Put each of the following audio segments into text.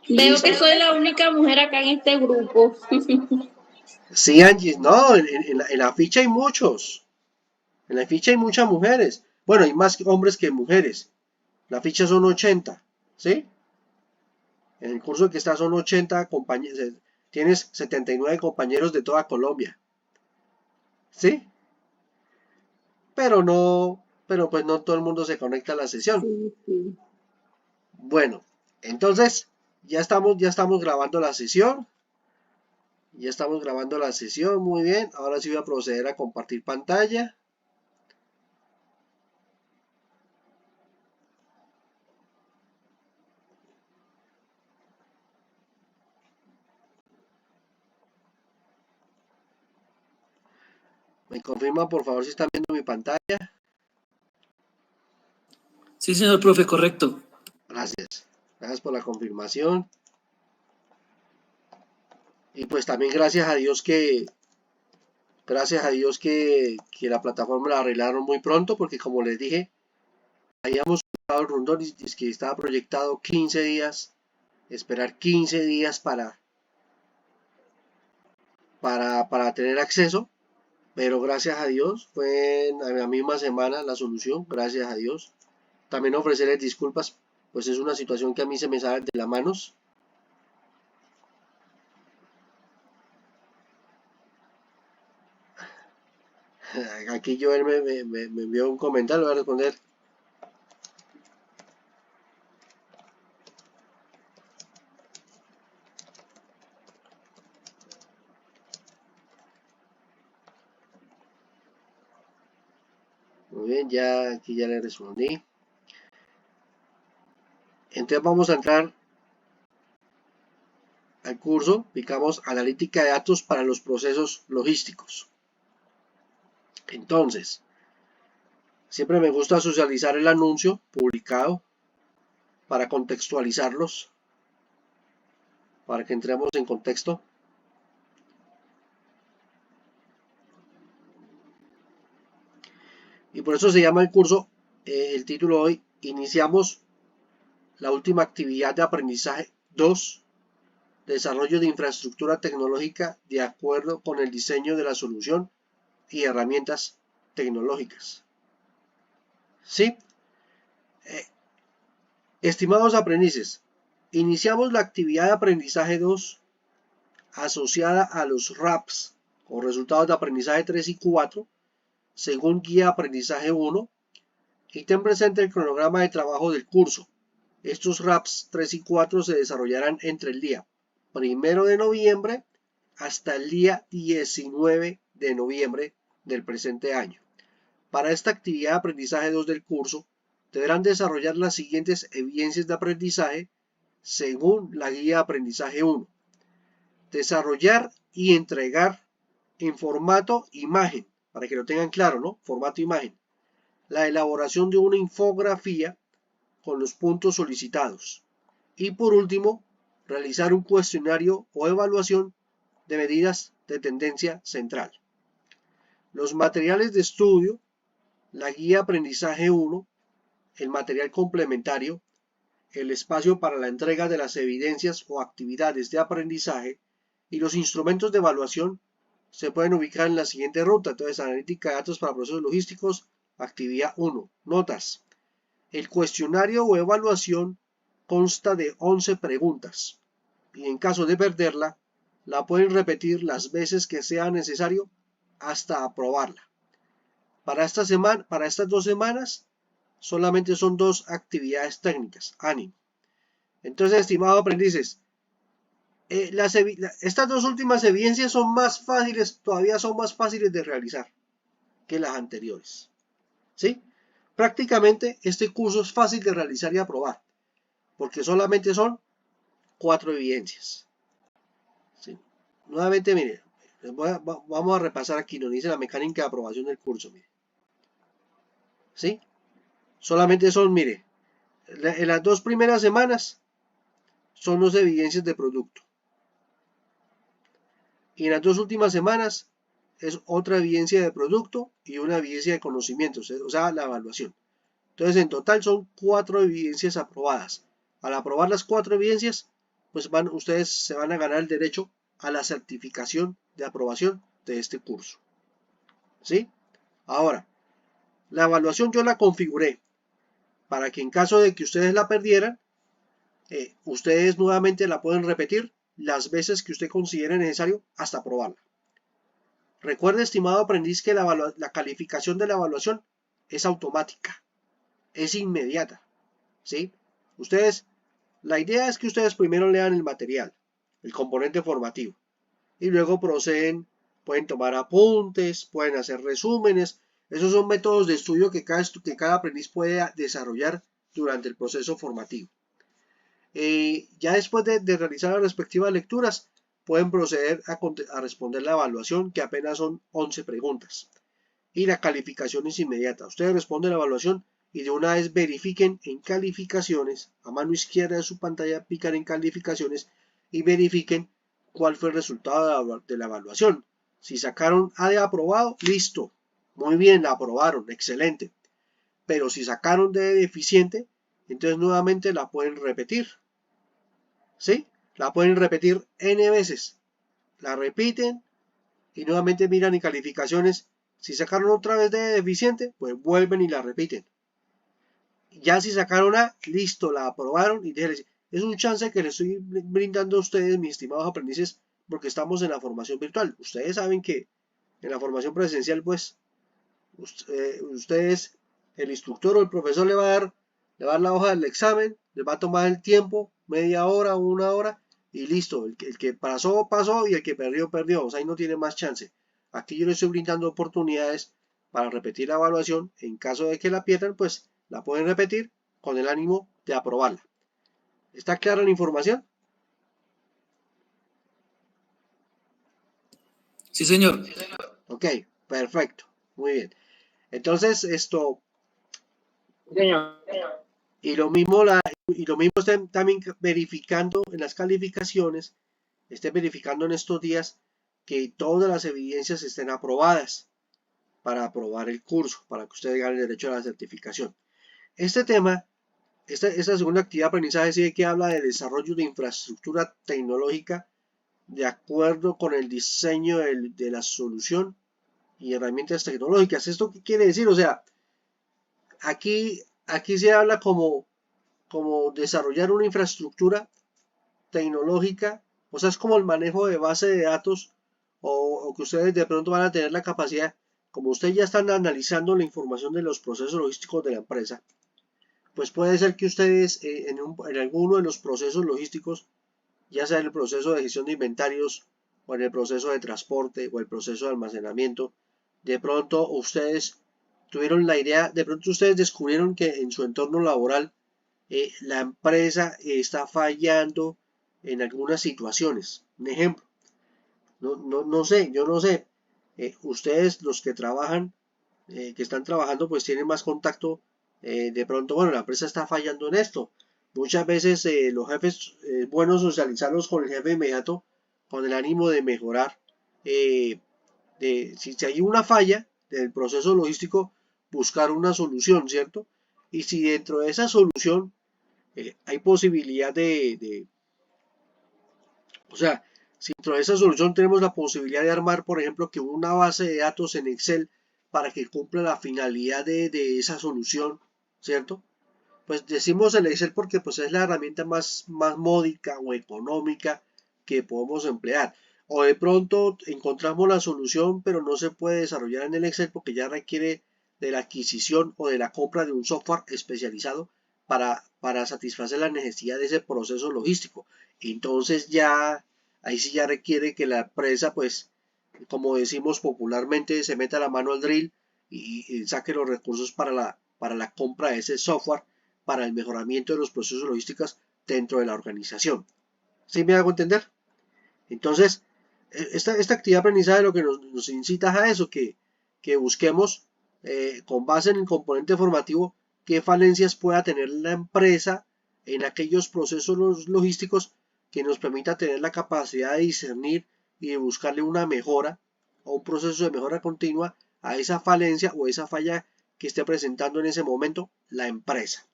Veo Listo. que soy la única mujer acá en este grupo. Sí, Angie, no, en la ficha hay muchos. En la ficha hay muchas mujeres. Bueno, hay más hombres que mujeres. La ficha son 80, ¿sí? En el curso que está son 80 compañeros. Tienes 79 compañeros de toda Colombia, ¿sí? Pero pues no todo el mundo se conecta a la sesión. Sí, sí. Bueno, entonces ya estamos grabando la sesión. Ya estamos grabando la sesión, muy bien. Ahora sí voy a proceder a compartir pantalla. Me confirman por favor si están viendo mi pantalla. Sí, señor profe, correcto. Gracias. Gracias por la confirmación. Y pues también gracias a Dios que la plataforma la arreglaron muy pronto, porque como les dije, habíamos usado el rundón y es que estaba proyectado 15 días, esperar 15 días para tener acceso, pero gracias a Dios fue en la misma semana la solución, gracias a Dios. También ofrecerles disculpas, pues es una situación que a mí se me sale de las manos. Aquí Joel me envió un comentario, voy a responder. Muy bien, aquí ya le respondí. Entonces vamos a entrar al curso, picamos analítica de datos para los procesos logísticos. Entonces, siempre me gusta socializar el anuncio publicado para contextualizarlos, para que entremos en contexto. Y por eso se llama el curso, el título hoy, iniciamos la última actividad de aprendizaje 2, desarrollo de infraestructura tecnológica de acuerdo con el diseño de la solución y herramientas tecnológicas. ¿Sí? Estimados aprendices, iniciamos la actividad de aprendizaje 2 asociada a los RAPs con resultados de aprendizaje 3 y 4 según guía de aprendizaje 1 y ten presente el cronograma de trabajo del curso. Estos RAPs 3 y 4 se desarrollarán entre el día 1 de noviembre hasta el día 19 de noviembre del presente año. Para esta actividad de aprendizaje 2 del curso, deberán desarrollar las siguientes evidencias de aprendizaje según la guía de aprendizaje 1. Desarrollar y entregar en formato imagen, para que lo tengan claro, ¿no? Formato imagen. La elaboración de una infografía con los puntos solicitados. Y por último, realizar un cuestionario o evaluación de medidas de tendencia central. Los materiales de estudio, la guía aprendizaje 1, el material complementario, el espacio para la entrega de las evidencias o actividades de aprendizaje y los instrumentos de evaluación se pueden ubicar en la siguiente ruta. Entonces, analítica de datos para procesos logísticos, actividad 1. Notas. El cuestionario o evaluación consta de 11 preguntas y en caso de perderla, la pueden repetir las veces que sea necesario hasta aprobarla. Para estas 2 semanas, solamente son 2 actividades técnicas. Ánimo. Entonces, estimados aprendices, estas 2 últimas evidencias son más fáciles, todavía son más fáciles de realizar que las anteriores. ¿Sí? Prácticamente este curso es fácil de realizar y aprobar, porque solamente son 4 evidencias. ¿Sí? Nuevamente, miren, vamos a repasar aquí, nos dice la mecánica de aprobación del curso. Mire. ¿Sí? Solamente son, mire, en las 2 primeras semanas son 2 evidencias de producto. Y en las 2 últimas semanas es otra evidencia de producto y una evidencia de conocimientos, o sea, la evaluación. Entonces, en total son 4 evidencias aprobadas. Al aprobar las 4 evidencias, pues ustedes se van a ganar el derecho a la certificación de aprobación de este curso. ¿Sí? Ahora, la evaluación yo la configuré para que en caso de que ustedes la perdieran, ustedes nuevamente la pueden repetir las veces que usted considere necesario hasta aprobarla. Recuerde, estimado aprendiz, que la calificación de la evaluación es automática, es inmediata. ¿Sí? La idea es que ustedes primero lean el material, el componente formativo, y luego pueden tomar apuntes, pueden hacer resúmenes. Esos son métodos de estudio que cada aprendiz puede desarrollar durante el proceso formativo. Ya después de realizar las respectivas lecturas, pueden proceder a responder la evaluación, que apenas son 11 preguntas. Y la calificación es inmediata. Ustedes responden la evaluación y de una vez verifiquen en calificaciones, a mano izquierda de su pantalla pican en calificaciones y verifiquen cuál fue el resultado de la evaluación. Si sacaron A de aprobado, listo, muy bien, la aprobaron, excelente. Pero si sacaron D de deficiente, entonces nuevamente la pueden repetir. ¿Sí? La pueden repetir N veces. La repiten y nuevamente miran en calificaciones. Si sacaron otra vez D de deficiente, pues vuelven y la repiten. Ya si sacaron A, listo, la aprobaron y déjenles. Es un chance que les estoy brindando a ustedes, mis estimados aprendices, porque estamos en la formación virtual. Ustedes saben que en la formación presencial, pues, ustedes, el instructor o el profesor le va a dar la hoja del examen, les va a tomar el tiempo, media hora, una hora, y listo. El que pasó, pasó, y el que perdió, perdió. O sea, ahí no tiene más chance. Aquí yo les estoy brindando oportunidades para repetir la evaluación. En caso de que la pierdan, pues la pueden repetir con el ánimo de aprobarla. ¿Está clara la información? Sí, señor. Ok, perfecto. Muy bien. Entonces, y lo mismo estén también verificando en las calificaciones, estén verificando en estos días que todas las evidencias estén aprobadas para aprobar el curso, para que ustedes ganen el derecho a la certificación. Este tema, esta segunda actividad de aprendizaje sigue que habla de desarrollo de infraestructura tecnológica de acuerdo con el diseño de la solución y herramientas tecnológicas. ¿Esto qué quiere decir? O sea, aquí se habla como desarrollar una infraestructura tecnológica, o sea, es como el manejo de base de datos o que ustedes de pronto van a tener la capacidad, como ustedes ya están analizando la información de los procesos logísticos de la empresa, pues puede ser que ustedes en alguno de los procesos logísticos, ya sea en el proceso de gestión de inventarios o en el proceso de transporte o el proceso de almacenamiento, de pronto ustedes tuvieron la idea, de pronto ustedes descubrieron que en su entorno laboral la empresa está fallando en algunas situaciones. Un ejemplo, no sé, yo no sé, ustedes los que trabajan, que están trabajando, pues tienen más contacto, de pronto, bueno, la empresa está fallando en esto. Muchas veces los jefes, es bueno socializarlos con el jefe inmediato, con el ánimo de mejorar. Si hay una falla del proceso logístico, buscar una solución, ¿cierto? Y si dentro de esa solución hay posibilidad o sea, si dentro de esa solución tenemos la posibilidad de armar, por ejemplo, que una base de datos en Excel para que cumpla la finalidad de esa solución, ¿cierto? Pues decimos el Excel porque pues es la herramienta más módica o económica que podemos emplear. O de pronto encontramos la solución, pero no se puede desarrollar en el Excel porque ya requiere de la adquisición o de la compra de un software especializado para satisfacer la necesidad de ese proceso logístico. Entonces ahí sí ya requiere que la empresa, pues, como decimos popularmente, se meta la mano al drill y saque los recursos para la compra de ese software para el mejoramiento de los procesos logísticos dentro de la organización. ¿Sí me hago entender? Entonces, esta actividad de aprendizaje lo que nos incita a eso, que busquemos con base en el componente formativo qué falencias pueda tener la empresa en aquellos procesos logísticos que nos permita tener la capacidad de discernir y de buscarle una mejora o un proceso de mejora continua a esa falencia o esa falla que esté presentando en ese momento la empresa,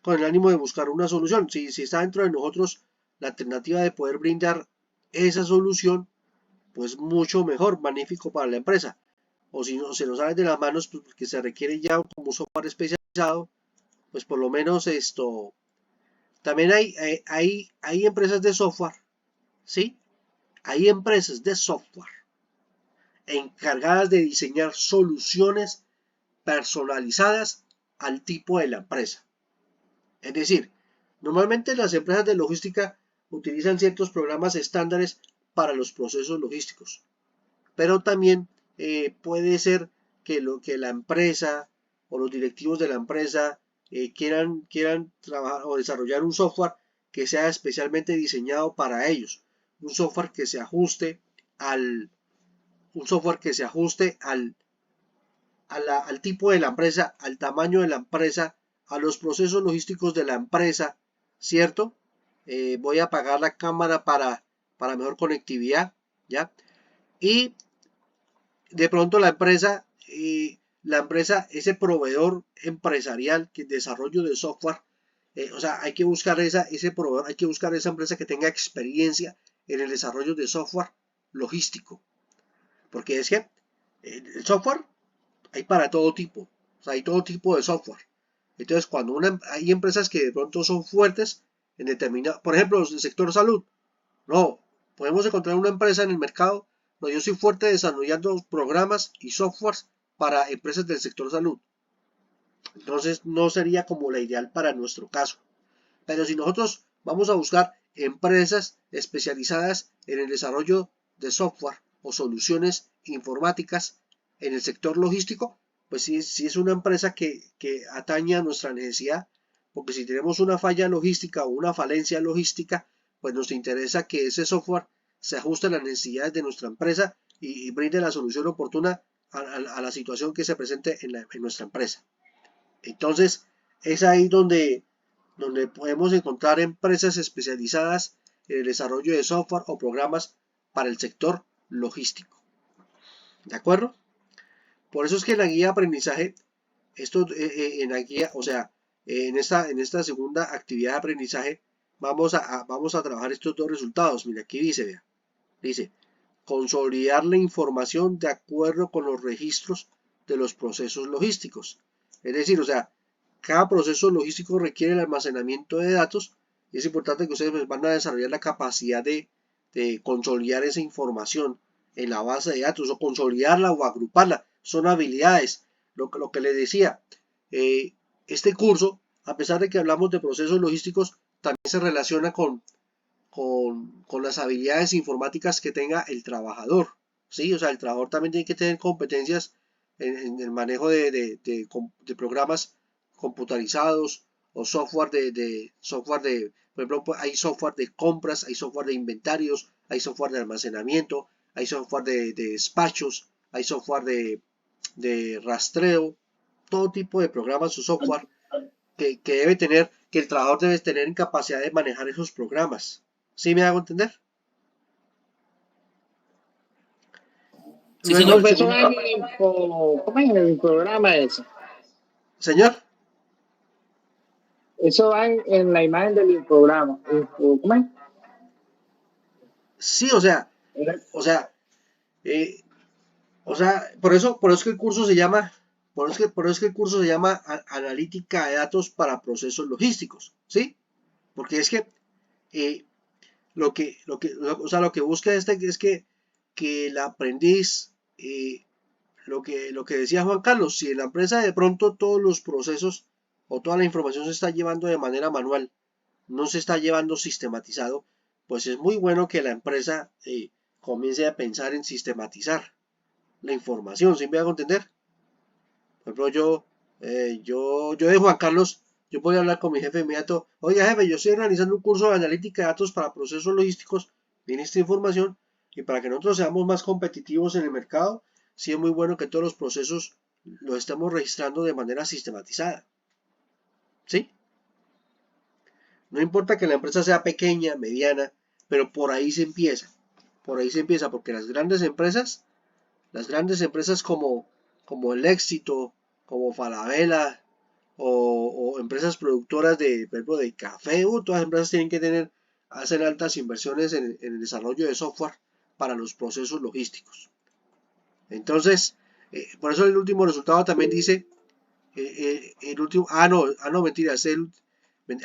con el ánimo de buscar una solución. Si está dentro de nosotros la alternativa de poder brindar esa solución, pues mucho mejor, magnífico para la empresa. O si no, se nos sale de las manos, pues porque se requiere ya como un software especializado, pues por lo menos esto. También hay empresas de software, ¿sí? Hay empresas de software encargadas de diseñar soluciones personalizadas al tipo de la empresa. Es decir, normalmente las empresas de logística utilizan ciertos programas estándares para los procesos logísticos, pero también puede ser que la empresa o los directivos de la empresa quieran trabajar o desarrollar un software que sea especialmente diseñado para ellos, un software que se ajuste al un software que se ajuste al tipo de la empresa, al tamaño de la empresa, a los procesos logísticos de la empresa, ¿cierto? Voy a apagar la cámara para mejor conectividad, ¿ya? Y de pronto la empresa, ese proveedor empresarial que desarrollo de software, o sea, hay que buscar ese proveedor, hay que buscar esa empresa que tenga experiencia en el desarrollo de software logístico, porque es que el software hay para todo tipo, o sea, hay todo tipo de software. Entonces, cuando hay empresas que de pronto son fuertes en determinado, por ejemplo, el sector salud, no, podemos encontrar una empresa en el mercado, no, yo soy fuerte desarrollando programas y softwares para empresas del sector salud. Entonces, no sería como la ideal para nuestro caso. Pero si nosotros vamos a buscar empresas especializadas en el desarrollo de software o soluciones informáticas en el sector logístico, pues sí es una empresa que atañe a nuestra necesidad, porque si tenemos una falla logística o una falencia logística, pues nos interesa que ese software se ajuste a las necesidades de nuestra empresa y brinde la solución oportuna a la situación que se presente en nuestra empresa. Entonces, es ahí donde podemos encontrar empresas especializadas en el desarrollo de software o programas para el sector logístico. ¿De acuerdo? Por eso es que en la guía de aprendizaje, en la guía, o sea, en esta segunda actividad de aprendizaje, vamos a trabajar estos dos resultados. Mira, aquí dice, consolidar la información de acuerdo con los registros de los procesos logísticos. Es decir, o sea, cada proceso logístico requiere el almacenamiento de datos y es importante que ustedes van a desarrollar la capacidad de consolidar esa información en la base de datos o consolidarla o agruparla. Son habilidades. Lo que les decía, este curso, a pesar de que hablamos de procesos logísticos, también se relaciona con las habilidades informáticas que tenga el trabajador. ¿Sí? O sea, el trabajador también tiene que tener competencias en el manejo de programas computarizados o software por ejemplo, hay software de compras, hay software de inventarios, hay software de almacenamiento, hay software de despachos, hay software de rastreo, todo tipo de programas o software que el trabajador debe tener en capacidad de manejar esos programas. ¿Sí me hago entender? Sí, Luego señor. el Profesor, segundo. ¿cómo es el programa ese? Señor, Eso va en la imagen del programa. ¿Cómo es? sí, o sea, eh, por eso que el curso se llama, por eso que el curso se llama Analítica de Datos para Procesos Logísticos, ¿sí? Porque es que eh, lo que busca es que el aprendiz, lo que decía Juan Carlos, si en la empresa de pronto todos los procesos o toda la información se está llevando de manera manual, no se está llevando sistematizado, pues es muy bueno que la empresa comience a pensar en sistematizar la información, ¿sí me hago entender? Por ejemplo, yo de Juan Carlos, yo voy a hablar con mi jefe inmediato, oiga jefe, yo estoy realizando un curso de analítica de datos para procesos logísticos, viene esta información, y para que nosotros seamos más competitivos en el mercado, sí es muy bueno que todos los procesos los estemos registrando de manera sistematizada, ¿sí? No importa que la empresa sea pequeña, mediana, pero por ahí se empieza, porque las grandes empresas como el Éxito, como Falabella o empresas productoras de café, todas las empresas tienen que tener hacen altas inversiones en el desarrollo de software para los procesos logísticos. Entonces, por eso el último resultado también dice, el último, no, mentira,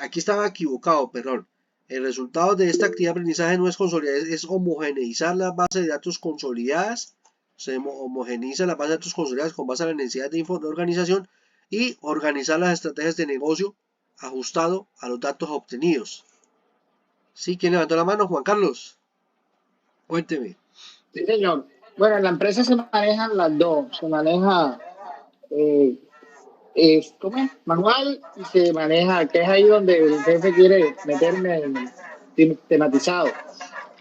aquí estaba equivocado, perdón. El resultado de esta actividad de aprendizaje no es consolidar, es homogeneizar las bases de datos consolidadas. Se homogeneiza las bases de datos consolidadas con base a la necesidad de organización y organizar las estrategias de negocio ajustado a los datos obtenidos. ¿Sí? ¿Quién levantó la mano? Juan Carlos. Cuénteme. Sí, señor. Bueno, en la empresa se manejan las dos. Se maneja ¿cómo es? Manual y se maneja, que es ahí donde el jefe quiere meterme en el tematizado.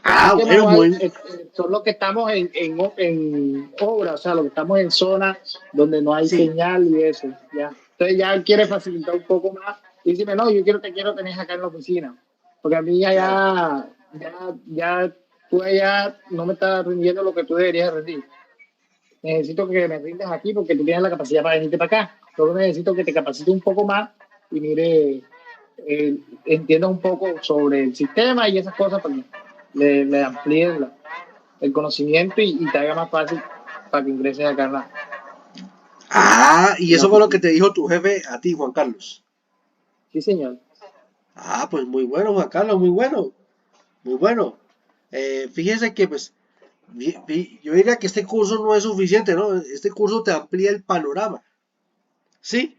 Así que Bueno, manual muy... son los que estamos en obra, o sea, los que estamos en zona donde no hay Sí, señal y eso, ya. Entonces ya él quiere facilitar un poco más y dice, no, te quiero tener acá en la oficina, porque a mí claro. ya tú allá no me estás rindiendo lo que tú deberías rendir. Necesito que me rindes aquí porque tú tienes la capacidad para venirte para acá. Solo necesito que te capacites un poco más y mire, entiendas un poco sobre el sistema y esas cosas para que le amplíes el conocimiento y te haga más fácil para que ingreses acá Y en la eso fue lo que oficina. te dijo tu jefe a ti, Juan Carlos. Sí, señor. Pues muy bueno, Juan Carlos, muy bueno, muy bueno. Fíjese que pues yo diría que este curso no es suficiente, ¿no? Este curso te amplía el panorama, ¿sí?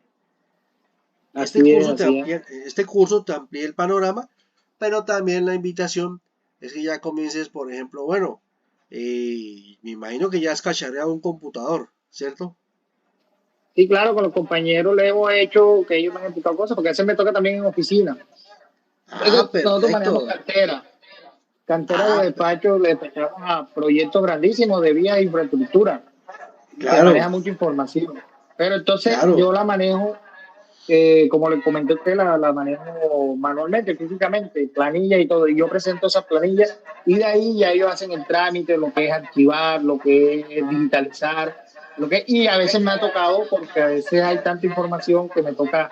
Así es, así es. Este curso te amplía el panorama, pero también la invitación es que ya comiences, por ejemplo, bueno, me imagino que ya has cacharreado un computador, ¿cierto? Sí, claro, con los compañeros le hemos hecho que ellos me han explicado cosas, porque a veces me toca también en oficina. Entonces, nosotros manejamos Perfecto. cantera de Pues, despacho, le despachamos a proyectos grandísimos de vías e infraestructura. Se claro, maneja mucha información. Pero entonces claro. yo la manejo, como le comenté a usted, la manejo manualmente, físicamente, planilla y todo. Y yo presento esas planillas y de ahí ya ellos hacen el trámite, lo que es archivar, lo que es digitalizar, y a veces me ha tocado, porque a veces hay tanta información que me toca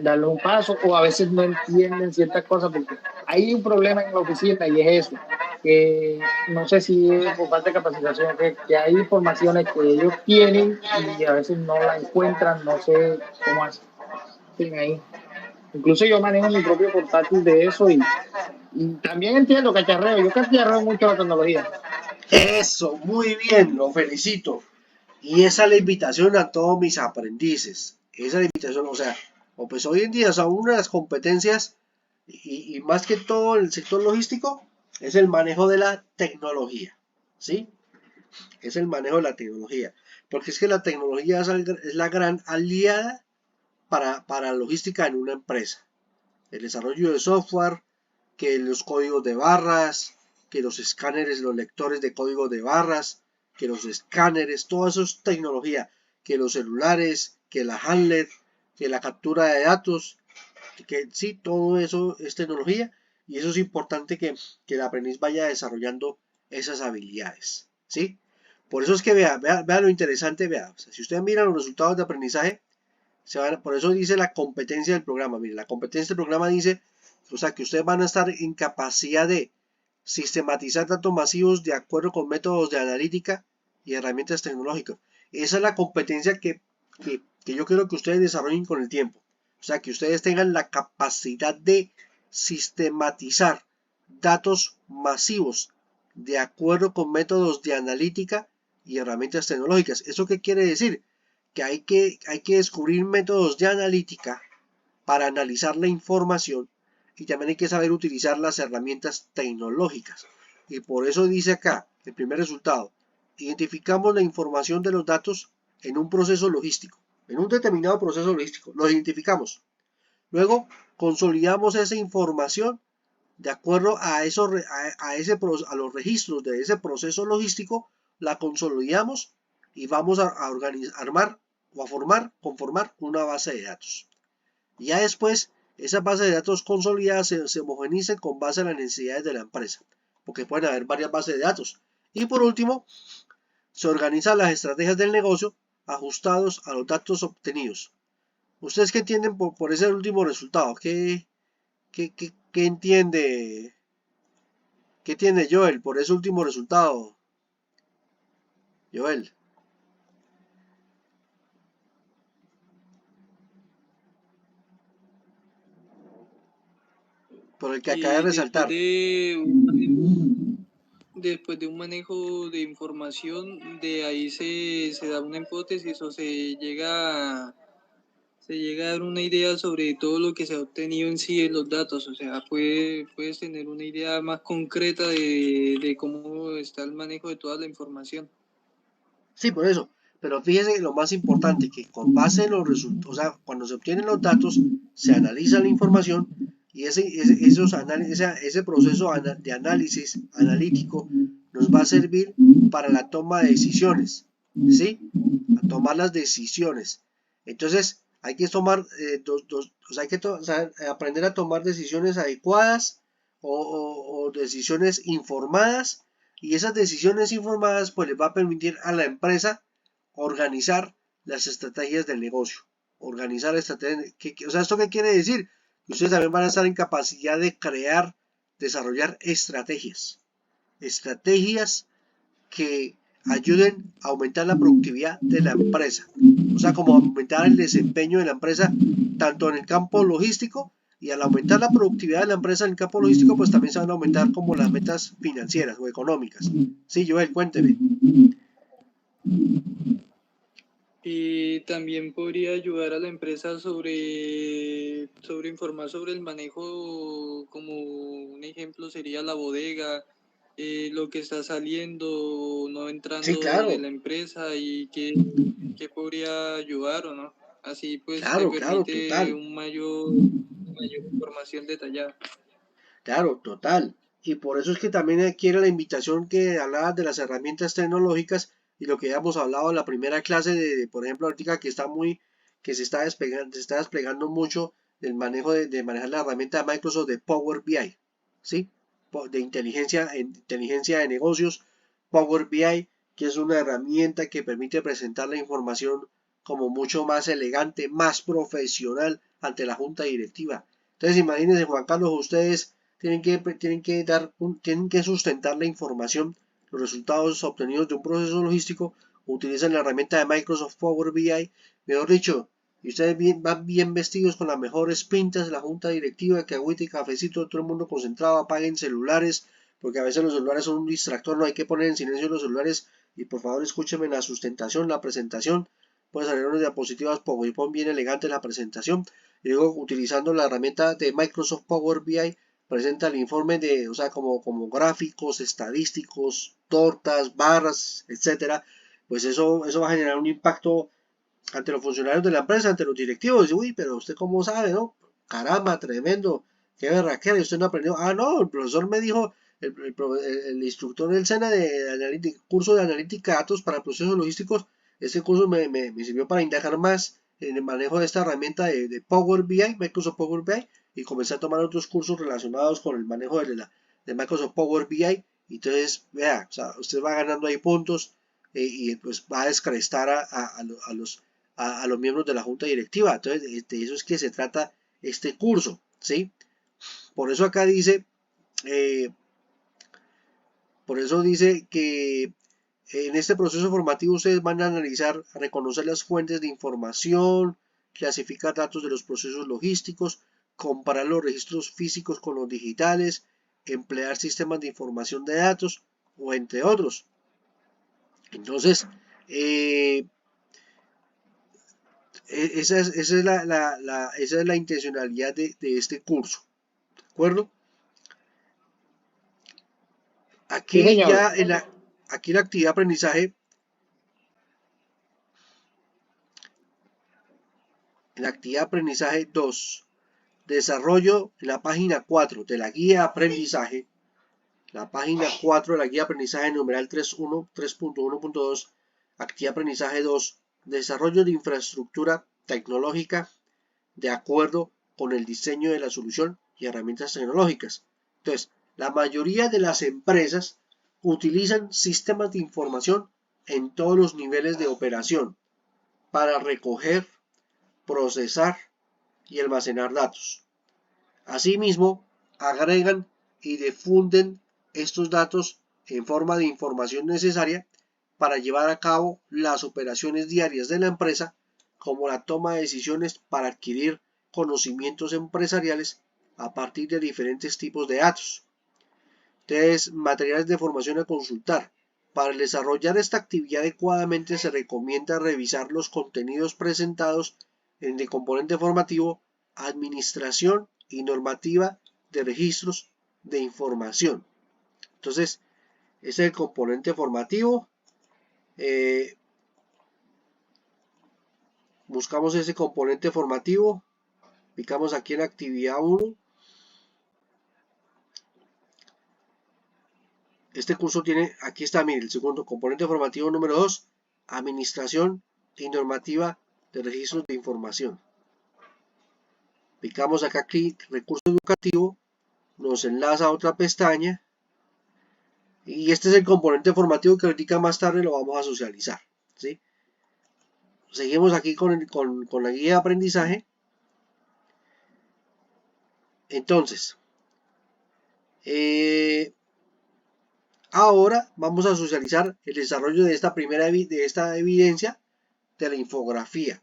darle un paso o a veces no entienden ciertas cosas porque hay un problema en la oficina y es eso, que no sé si es por falta de capacitación, que hay informaciones que ellos tienen y a veces no la encuentran, no sé cómo hacen ahí. Incluso yo manejo mi propio portátil de eso y también entiendo cacharreo, yo cacharreo mucho la tecnología. Eso, muy bien, lo felicito. Y esa es la invitación a todos mis aprendices. Esa es la invitación, o sea, o pues hoy en día, o sea, una de las competencias, y más que todo en el sector logístico, es el manejo de la tecnología. ¿Sí? Es el manejo de la tecnología. Porque es que la tecnología es la gran aliada para la logística en una empresa. El desarrollo de software, que los códigos de barras, que los escáneres, los lectores de códigos de barras, que los escáneres, todo eso es tecnología, que los celulares, que la handler, que la captura de datos, que sí, todo eso es tecnología y eso es importante que el aprendiz vaya desarrollando esas habilidades, ¿sí? Por eso es que vea lo interesante, vea, o sea, si usted mira los resultados de aprendizaje, por eso dice la competencia del programa. Mire, la competencia del programa dice, o sea, que ustedes van a estar en capacidad de sistematizar datos masivos de acuerdo con métodos de analítica y herramientas tecnológicas. Esa es la competencia que yo quiero que ustedes desarrollen con el tiempo. O sea, que ustedes tengan la capacidad de sistematizar datos masivos de acuerdo con métodos de analítica y herramientas tecnológicas. ¿Eso qué quiere decir? Que hay que descubrir métodos de analítica para analizar la información y también hay que saber utilizar las herramientas tecnológicas. Y por eso dice acá, el primer resultado, identificamos la información de los datos en un proceso logístico, en un determinado proceso logístico, lo identificamos. Luego, consolidamos esa información de acuerdo a los registros de ese proceso logístico, la consolidamos y vamos a armar o a conformar una base de datos. Y ya después, esa base de datos consolidada se homogeniza con base a las necesidades de la empresa, porque pueden haber varias bases de datos. Y por último, se organizan las estrategias del negocio ajustados a los datos obtenidos. ¿Ustedes qué entienden por ese último resultado? ¿Qué entiende ¿Qué tiene Joel por ese último resultado? Joel. Por el que acaba de Y resaltar. después de un manejo de información, de ahí se da una hipótesis o se llega a dar una idea sobre todo lo que se ha obtenido en sí en los datos. O sea, puedes tener una idea más concreta de cómo está el manejo de toda la información. Sí, por eso. Pero fíjese que lo más importante, que con base en los resultados, o sea, cuando se obtienen los datos, se analiza la información y ese proceso de análisis analítico nos va a servir para la toma de decisiones, ¿sí? A tomar las decisiones. Entonces, hay que tomar, o sea, o sea, aprender a tomar decisiones adecuadas o decisiones informadas, y esas decisiones informadas pues les va a permitir a la empresa organizar las estrategias del negocio, organizar estrategias. O sea, ¿esto qué quiere decir? Que ustedes también van a estar en capacidad de crear, desarrollar estrategias que ayuden a aumentar la productividad de la empresa, o sea, como aumentar el desempeño de la empresa tanto en el campo logístico, y al aumentar la productividad de la empresa en el campo logístico, pues también se van a aumentar como las metas financieras o económicas. Sí, Joel, cuénteme. Y también podría ayudar a la empresa sobre informar sobre el manejo, como un ejemplo sería la bodega, lo que está saliendo, no Sí, entrando de claro, la empresa y qué podría ayudar o no. Así pues te claro, permite total. mayor información detallada. Claro, total. Y por eso es que también adquiere la invitación que hablabas de las herramientas tecnológicas y lo que ya hemos hablado en la primera clase por ejemplo, ahorita que se está desplegando mucho el manejo de manejar la herramienta de Microsoft de Power BI, ¿sí? De inteligencia de negocios, Power BI, que es una herramienta que permite presentar la información como mucho más elegante, más profesional ante la junta directiva. Entonces, imagínense, Juan Carlos, ustedes tienen que sustentar la información, los resultados obtenidos de un proceso logístico, utilizan la herramienta de Microsoft Power BI, mejor dicho, y ustedes van bien vestidos con las mejores pintas de la junta directiva, que agüita y cafecito, todo el mundo concentrado, apaguen celulares, porque a veces los celulares son un distractor, no hay que poner en silencio los celulares, y por favor escúchenme la sustentación, la presentación, pueden salir unas diapositivas PowerPoint bien elegantes la presentación, y luego utilizando la herramienta de Microsoft Power BI, presenta el informe o sea, como gráficos, estadísticos, tortas, barras, etcétera. Pues eso va a generar un impacto ante los funcionarios de la empresa, ante los directivos. Dice, uy, pero usted cómo sabe, ¿no? Caramba, tremendo, qué berraquera, y usted no aprendió. Ah, no, el profesor me dijo, el instructor del SENA curso de analítica de datos para procesos logísticos, ese curso me sirvió para indagar más en el manejo de esta herramienta de Power BI, Microsoft Power BI, y comencé a tomar otros cursos relacionados con el manejo de Microsoft Power BI. Y entonces, vea, o sea, usted va ganando ahí puntos, y pues va a descrestar a los miembros de la junta directiva. Entonces, de eso es que se trata este curso, ¿sí? Por eso acá dice, eh, por eso dice que en este proceso formativo ustedes van a analizar, a reconocer las fuentes de información, clasificar datos de los procesos logísticos, comparar los registros físicos con los digitales, emplear sistemas de información de datos, o entre otros. Entonces, esa es la intencionalidad de este curso, ¿de acuerdo? Sí, Aquí señor. ya aquí la actividad de aprendizaje, en la actividad de aprendizaje 2, desarrollo en la página 4 de la guía de aprendizaje, la página 4 de la guía de aprendizaje numeral 3.1.2, actividad de aprendizaje 2, desarrollo de infraestructura tecnológica de acuerdo con el diseño de la solución y herramientas tecnológicas. Entonces, la mayoría de las empresas utilizan sistemas de información en todos los niveles de operación para recoger, procesar y almacenar datos. Asimismo, agregan y difunden estos datos en forma de información necesaria para llevar a cabo las operaciones diarias de la empresa, como la toma de decisiones para adquirir conocimientos empresariales a partir de diferentes tipos de datos. Entonces, materiales de formación a consultar. Para desarrollar esta actividad adecuadamente se recomienda revisar los contenidos presentados en el componente formativo, administración y normativa de registros de información. Entonces, ese es el componente formativo. Buscamos ese componente formativo, picamos aquí en actividad 1. Este curso tiene, aquí está, mire, el segundo componente formativo número 2, administración y normativa de registros de información. Picamos acá clic, recurso educativo, nos enlaza a otra pestaña y este es el componente formativo que ahorita más tarde lo vamos a socializar, ¿sí? Seguimos aquí con la guía de aprendizaje. Entonces, ahora vamos a socializar el desarrollo de esta evidencia de la infografía.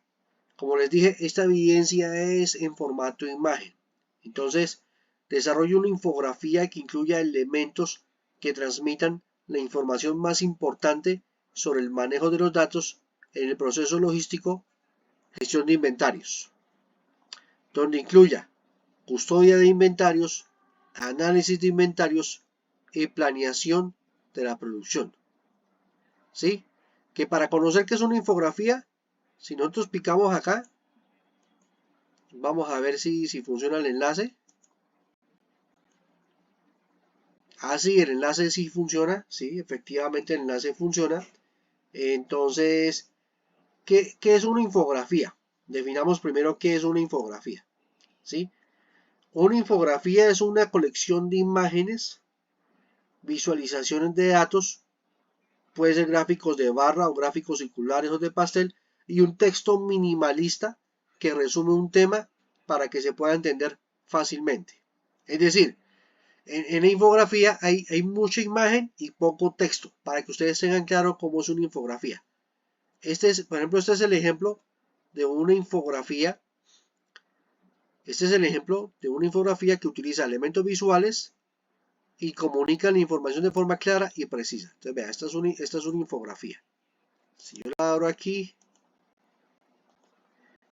Como les dije, esta evidencia es en formato imagen. Entonces, desarrollo una infografía que incluya elementos que transmitan la información más importante sobre el manejo de los datos en el proceso logístico, gestión de inventarios, donde incluya custodia de inventarios, análisis de inventarios y planeación de la producción. ¿Sí? Que para conocer qué es una infografía, si nosotros picamos acá, vamos a ver si funciona el enlace. Sí, el enlace sí funciona, sí, efectivamente el enlace funciona. Entonces, ¿qué es una infografía? Definamos primero qué es una infografía, ¿sí? Una infografía es una colección de imágenes, visualizaciones de datos, puede ser gráficos de barra o gráficos circulares o de pastel, y un texto minimalista que resume un tema para que se pueda entender fácilmente. Es decir, en la infografía hay mucha imagen y poco texto, para que ustedes tengan claro cómo es una infografía. Por ejemplo, este es el ejemplo de una infografía. Este es el ejemplo de una infografía que utiliza elementos visuales y comunica la información de forma clara y precisa. Entonces, vean, esta es una infografía. Si yo la abro aquí,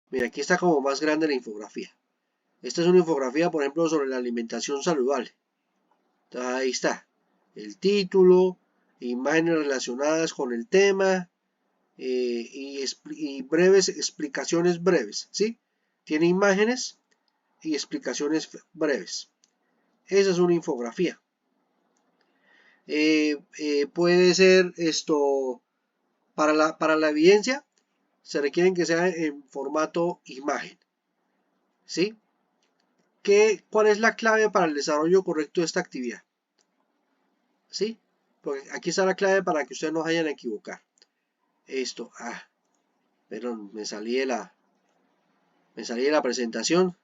mira, aquí está como más grande la infografía. Esta es una infografía, por ejemplo, sobre la alimentación saludable. Entonces, ahí está el título, imágenes relacionadas con el tema y breves explicaciones breves, ¿sí? Tiene imágenes y explicaciones breves. Esa es una infografía. Puede ser esto para la evidencia, se requieren que sea en formato imagen, ¿sí? ¿Cuál es la clave para el desarrollo correcto de esta actividad? ¿Sí? Porque aquí está la clave para que ustedes no vayan a equivocar. Perdón, me salí de la presentación.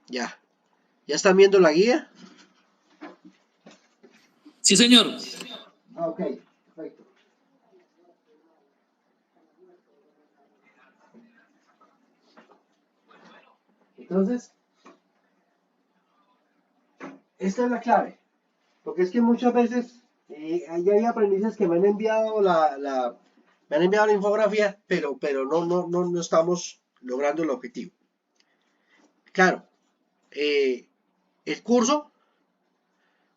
¿Ya están viendo la guía? Sí, señor. Ok, perfecto. Entonces, esta es la clave. Porque es que muchas veces hay aprendices que me han enviado la infografía, pero no estamos logrando el objetivo. Claro, el curso,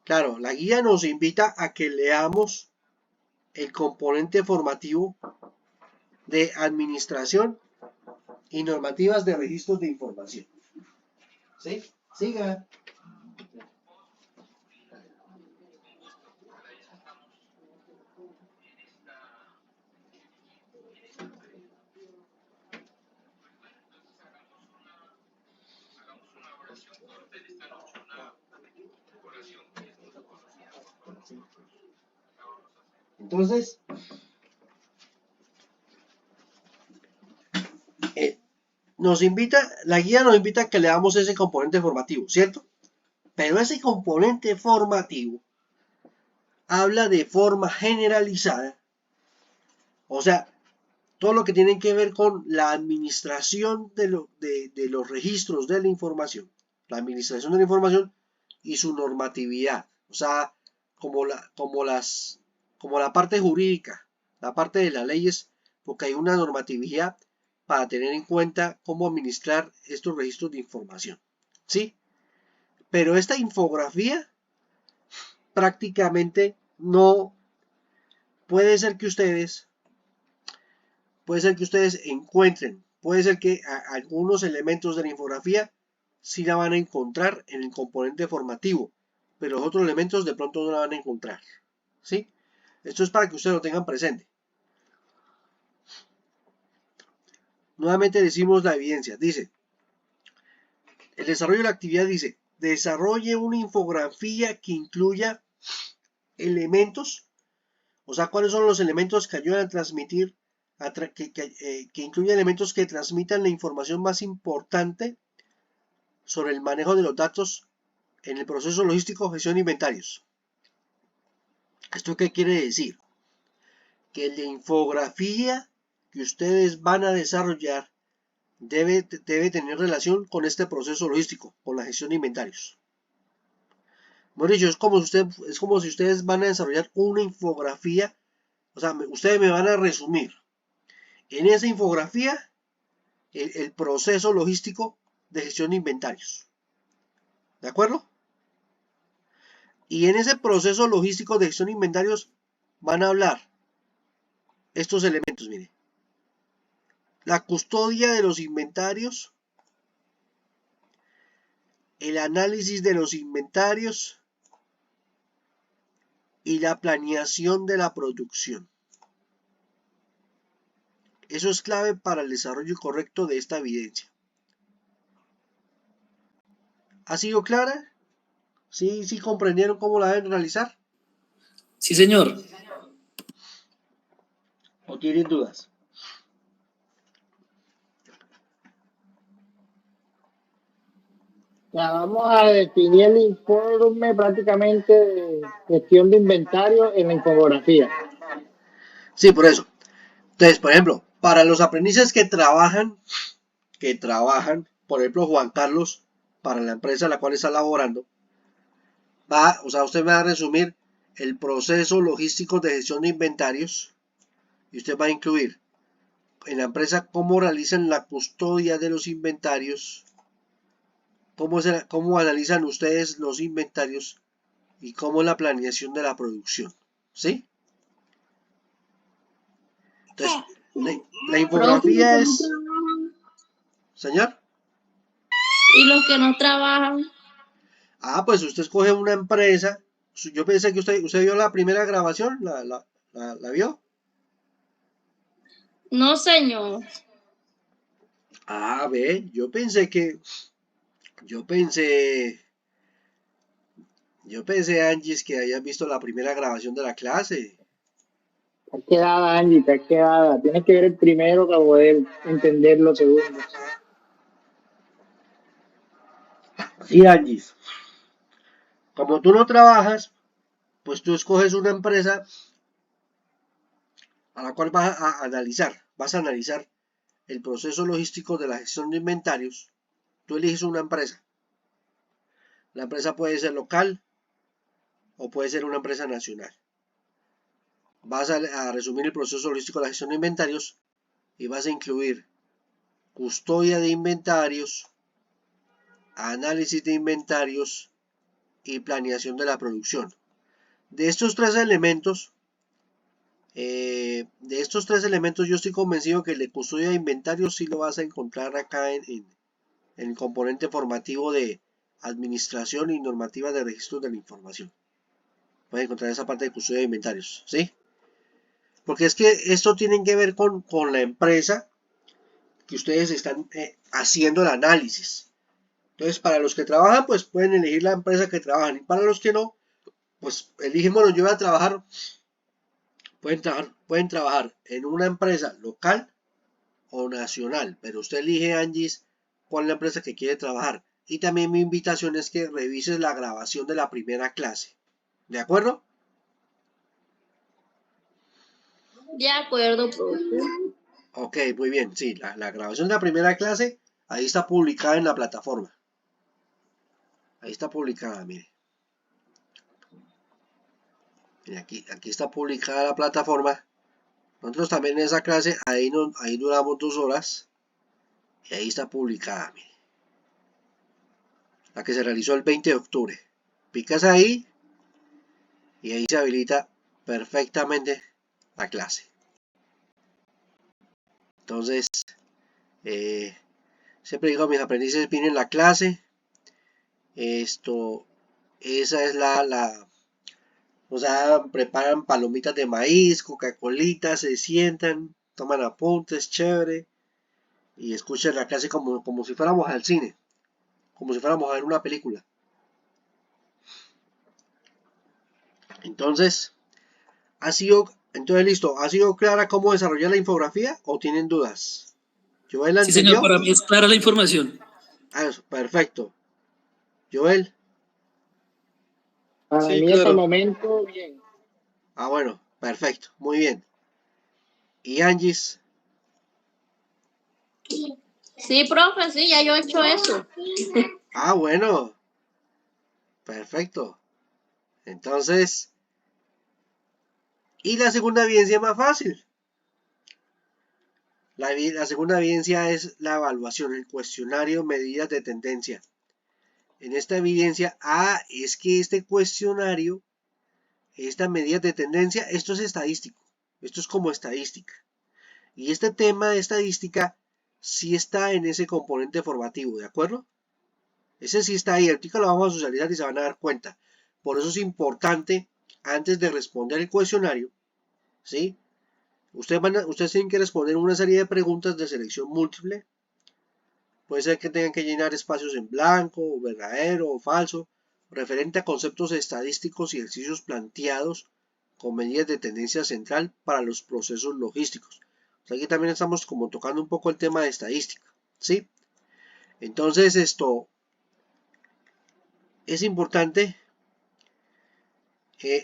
claro, la guía nos invita a que leamos el componente formativo de administración y normativas de registros de información. ¿Sí? Siga. Entonces, la guía nos invita a que leamos ese componente formativo, ¿cierto? Pero ese componente formativo habla de forma generalizada, o sea, todo lo que tiene que ver con la administración de los registros de la información, y su normatividad, o sea, como la parte jurídica, la parte de las leyes, porque hay una normatividad para tener en cuenta cómo administrar estos registros de información, ¿sí? Pero esta infografía prácticamente no puede ser que ustedes encuentren, puede ser que algunos elementos de la infografía sí la van a encontrar en el componente formativo, pero los otros elementos de pronto no la van a encontrar, ¿sí? Esto es para que ustedes lo tengan presente. Nuevamente decimos la evidencia, dice, el desarrollo de la actividad dice, desarrolle una infografía que incluya elementos, o sea, cuáles son los elementos que ayudan a transmitir, que incluya elementos que transmitan la información más importante sobre el manejo de los datos en el proceso logístico, gestión de inventarios. ¿Esto qué quiere decir? Que la infografía que ustedes van a desarrollar debe tener relación con este proceso logístico, con la gestión de inventarios. Bueno, dicho, es como si ustedes van a desarrollar una infografía, o sea, ustedes me van a resumir en esa infografía el proceso logístico de gestión de inventarios. ¿De acuerdo? Y en ese proceso logístico de gestión de inventarios van a hablar estos elementos, mire. La custodia de los inventarios, el análisis de los inventarios y la planeación de la producción. Eso es clave para el desarrollo correcto de esta evidencia. ¿Ha sido clara? ¿Sí comprendieron cómo la deben realizar? Sí, señor. ¿O tienen dudas? Ya vamos a definir el informe prácticamente de gestión de inventario en la infografía. Sí, por eso. Entonces, por ejemplo, para los aprendices que trabajan, por ejemplo, Juan Carlos, para la empresa a la cual está laborando, usted va a resumir el proceso logístico de gestión de inventarios y usted va a incluir en la empresa cómo realizan la custodia de los inventarios, cómo analizan ustedes los inventarios y cómo es la planeación de la producción, ¿sí? Entonces, la infografía es... ¿Señor? Y los que no trabajan. Pues usted escoge una empresa. Yo pensé que usted vio la primera grabación, ¿la vio? No, señor. Ve, yo pensé, Angie, que habías visto la primera grabación de la clase. Está quedada, Angie, está quedada. Tienes que ver el primero para poder entender los segundos. Sí, Angie. Como tú no trabajas, pues tú escoges una empresa a la cual vas a analizar el proceso logístico de la gestión de inventarios. Tú eliges una empresa. La empresa puede ser local o puede ser una empresa nacional. Vas a resumir el proceso logístico de la gestión de inventarios y vas a incluir custodia de inventarios, análisis de inventarios y planeación de la producción. De estos tres elementos, yo estoy convencido que el de custodia de inventarios sí lo vas a encontrar acá en el componente formativo de administración y normativa de registro de la información. Pueden encontrar esa parte de custodia de inventarios, ¿sí? Porque es que esto tiene que ver con la empresa que ustedes están haciendo el análisis. Entonces, para los que trabajan, pues pueden elegir la empresa que trabajan. Y para los que no, pues eligen, bueno, yo voy a trabajar, pueden trabajar en una empresa local o nacional, pero usted elige, Angis, cuál es la empresa que quiere trabajar. Y también mi invitación es que revises la grabación de la primera clase. ¿De acuerdo? De acuerdo, profe. Ok, muy bien. Sí, la grabación de la primera clase, ahí está publicada en la plataforma. Ahí está publicada, mire. Mire, aquí está publicada la plataforma. Nosotros también en esa clase, ahí duramos 2 horas. Y ahí está publicada, mire. La que se realizó el 20 de octubre. Picas ahí y ahí se habilita perfectamente la clase. Entonces, siempre digo a mis aprendices, miren la clase. Esa es o sea, preparan palomitas de maíz, Coca-Colita, se sientan, toman apuntes, chévere, y escuchan la clase como si fuéramos al cine, como si fuéramos a ver una película. Entonces, listo, ¿ha sido clara cómo desarrollar la infografía o tienen dudas? ¿Joel la Sí, señor, entendió? para mí es clara la información. Eso, perfecto. Joel. Para Sí, mí hasta el claro. momento, bien. Bueno, perfecto, muy bien. ¿Y Angis? Sí, profe, sí, ya yo he hecho eso. Bueno, perfecto. Entonces, y la segunda evidencia es más fácil. La segunda evidencia es la evaluación, el cuestionario, medidas de tendencia. En esta evidencia, es que este cuestionario, esta medida de tendencia, esto es estadístico. Esto es como estadística. Y este tema de estadística sí está en ese componente formativo, ¿de acuerdo? Ese sí está ahí, ahorita lo vamos a socializar y se van a dar cuenta. Por eso es importante, antes de responder el cuestionario, ¿sí? Ustedes tienen que responder una serie de preguntas de selección múltiple. Puede ser que tengan que llenar espacios en blanco, verdadero o falso, referente a conceptos estadísticos y ejercicios planteados con medidas de tendencia central para los procesos logísticos. O sea, aquí también estamos como tocando un poco el tema de estadística, ¿sí? Entonces es importante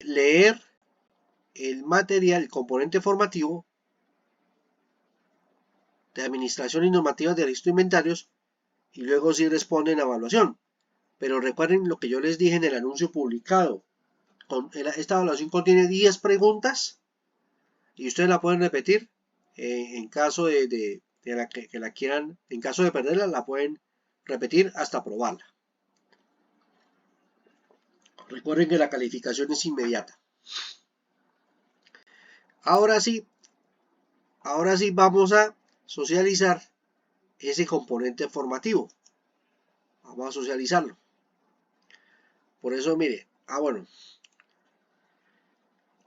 leer el material, el componente formativo de administración y normativas de registro de inventarios y luego sí responden a evaluación. Pero recuerden lo que yo les dije en el anuncio publicado. Esta evaluación contiene 10 preguntas y ustedes la pueden repetir en caso de que la quieran, en caso de perderla, la pueden repetir hasta aprobarla. Recuerden que la calificación es inmediata. Ahora sí vamos a socializar ese componente formativo. Vamos a socializarlo. Por eso, mire,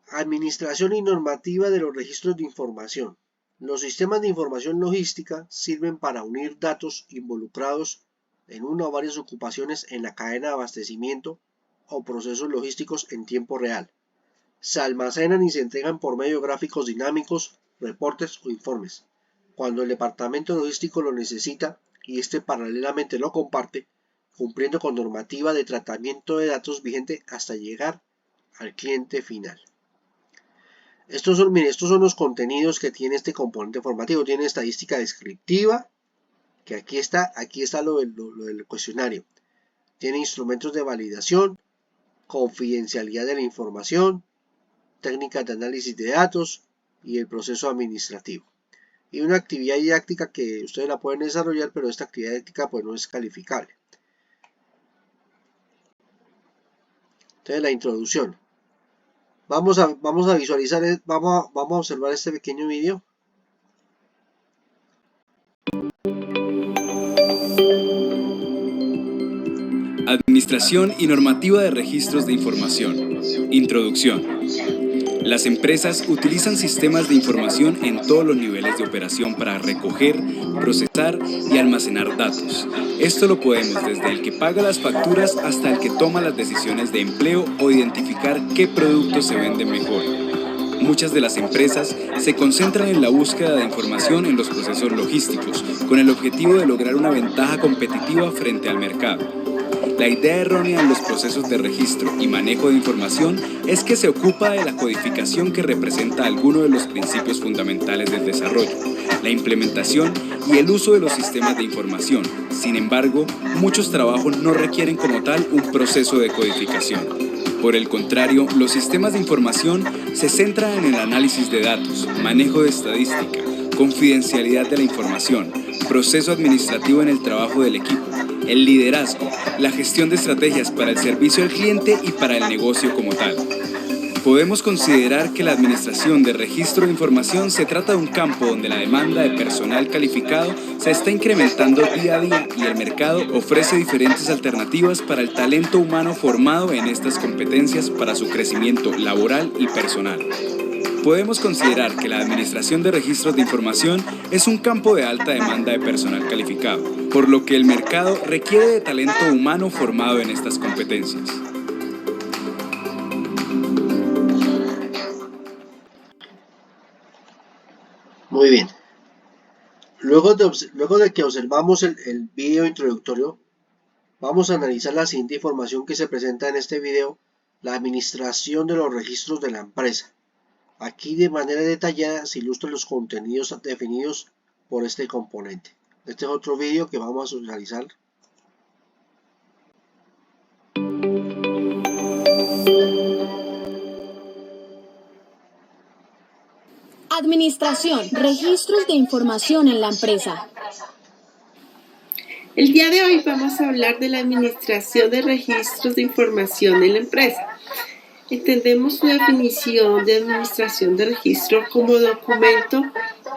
administración y normativa de los registros de información. Los sistemas de información logística sirven para unir datos involucrados en una o varias ocupaciones en la cadena de abastecimiento o procesos logísticos en tiempo real. Se almacenan y se entregan por medio de gráficos dinámicos, reportes o informes. Cuando el departamento logístico lo necesita y este paralelamente lo comparte, cumpliendo con normativa de tratamiento de datos vigente hasta llegar al cliente final. Estos son los contenidos que tiene este componente formativo. Tiene estadística descriptiva, que aquí está lo del cuestionario. Tiene instrumentos de validación, confidencialidad de la información, técnicas de análisis de datos y el proceso administrativo. Y una actividad didáctica que ustedes la pueden desarrollar, pero esta actividad didáctica pues no es calificable. Entonces la introducción. Vamos a visualizar, vamos a observar este pequeño video. Administración y normativa de registros de información. Introducción. Las empresas utilizan sistemas de información en todos los niveles de operación para recoger, procesar y almacenar datos. Esto lo podemos desde el que paga las facturas hasta el que toma las decisiones de empleo o identificar qué productos se venden mejor. muchas de las empresas se concentran en la búsqueda de información en los procesos logísticos, con el objetivo de lograr una ventaja competitiva frente al mercado. La idea errónea en los procesos de registro y manejo de información es que se ocupa de la codificación que representa alguno de los principios fundamentales del desarrollo, la implementación y el uso de los sistemas de información. Sin embargo, muchos trabajos no requieren como tal un proceso de codificación. Por el contrario, los sistemas de información se centran en el análisis de datos, manejo de estadística, confidencialidad de la información, proceso administrativo en el trabajo del equipo, el liderazgo, la gestión de estrategias para el servicio al cliente y para el negocio como tal. Podemos considerar que la administración de registro de información se trata de un campo donde la demanda de personal calificado se está incrementando día a día y el mercado ofrece diferentes alternativas para el talento humano formado en estas competencias para su crecimiento laboral y personal. Podemos considerar que la administración de registros de información es un campo de alta demanda de personal calificado, por lo que el mercado requiere de talento humano formado en estas competencias. Muy bien. Luego de que observamos el video introductorio, vamos a analizar la siguiente información que se presenta en este video: la administración de los registros de la empresa. Aquí de manera detallada se ilustran los contenidos definidos por este componente. Este es otro video que vamos a realizar. Administración, registros de información en la empresa. El día de hoy vamos a hablar de la administración de registros de información en la empresa. Entendemos su definición de administración de registro como documento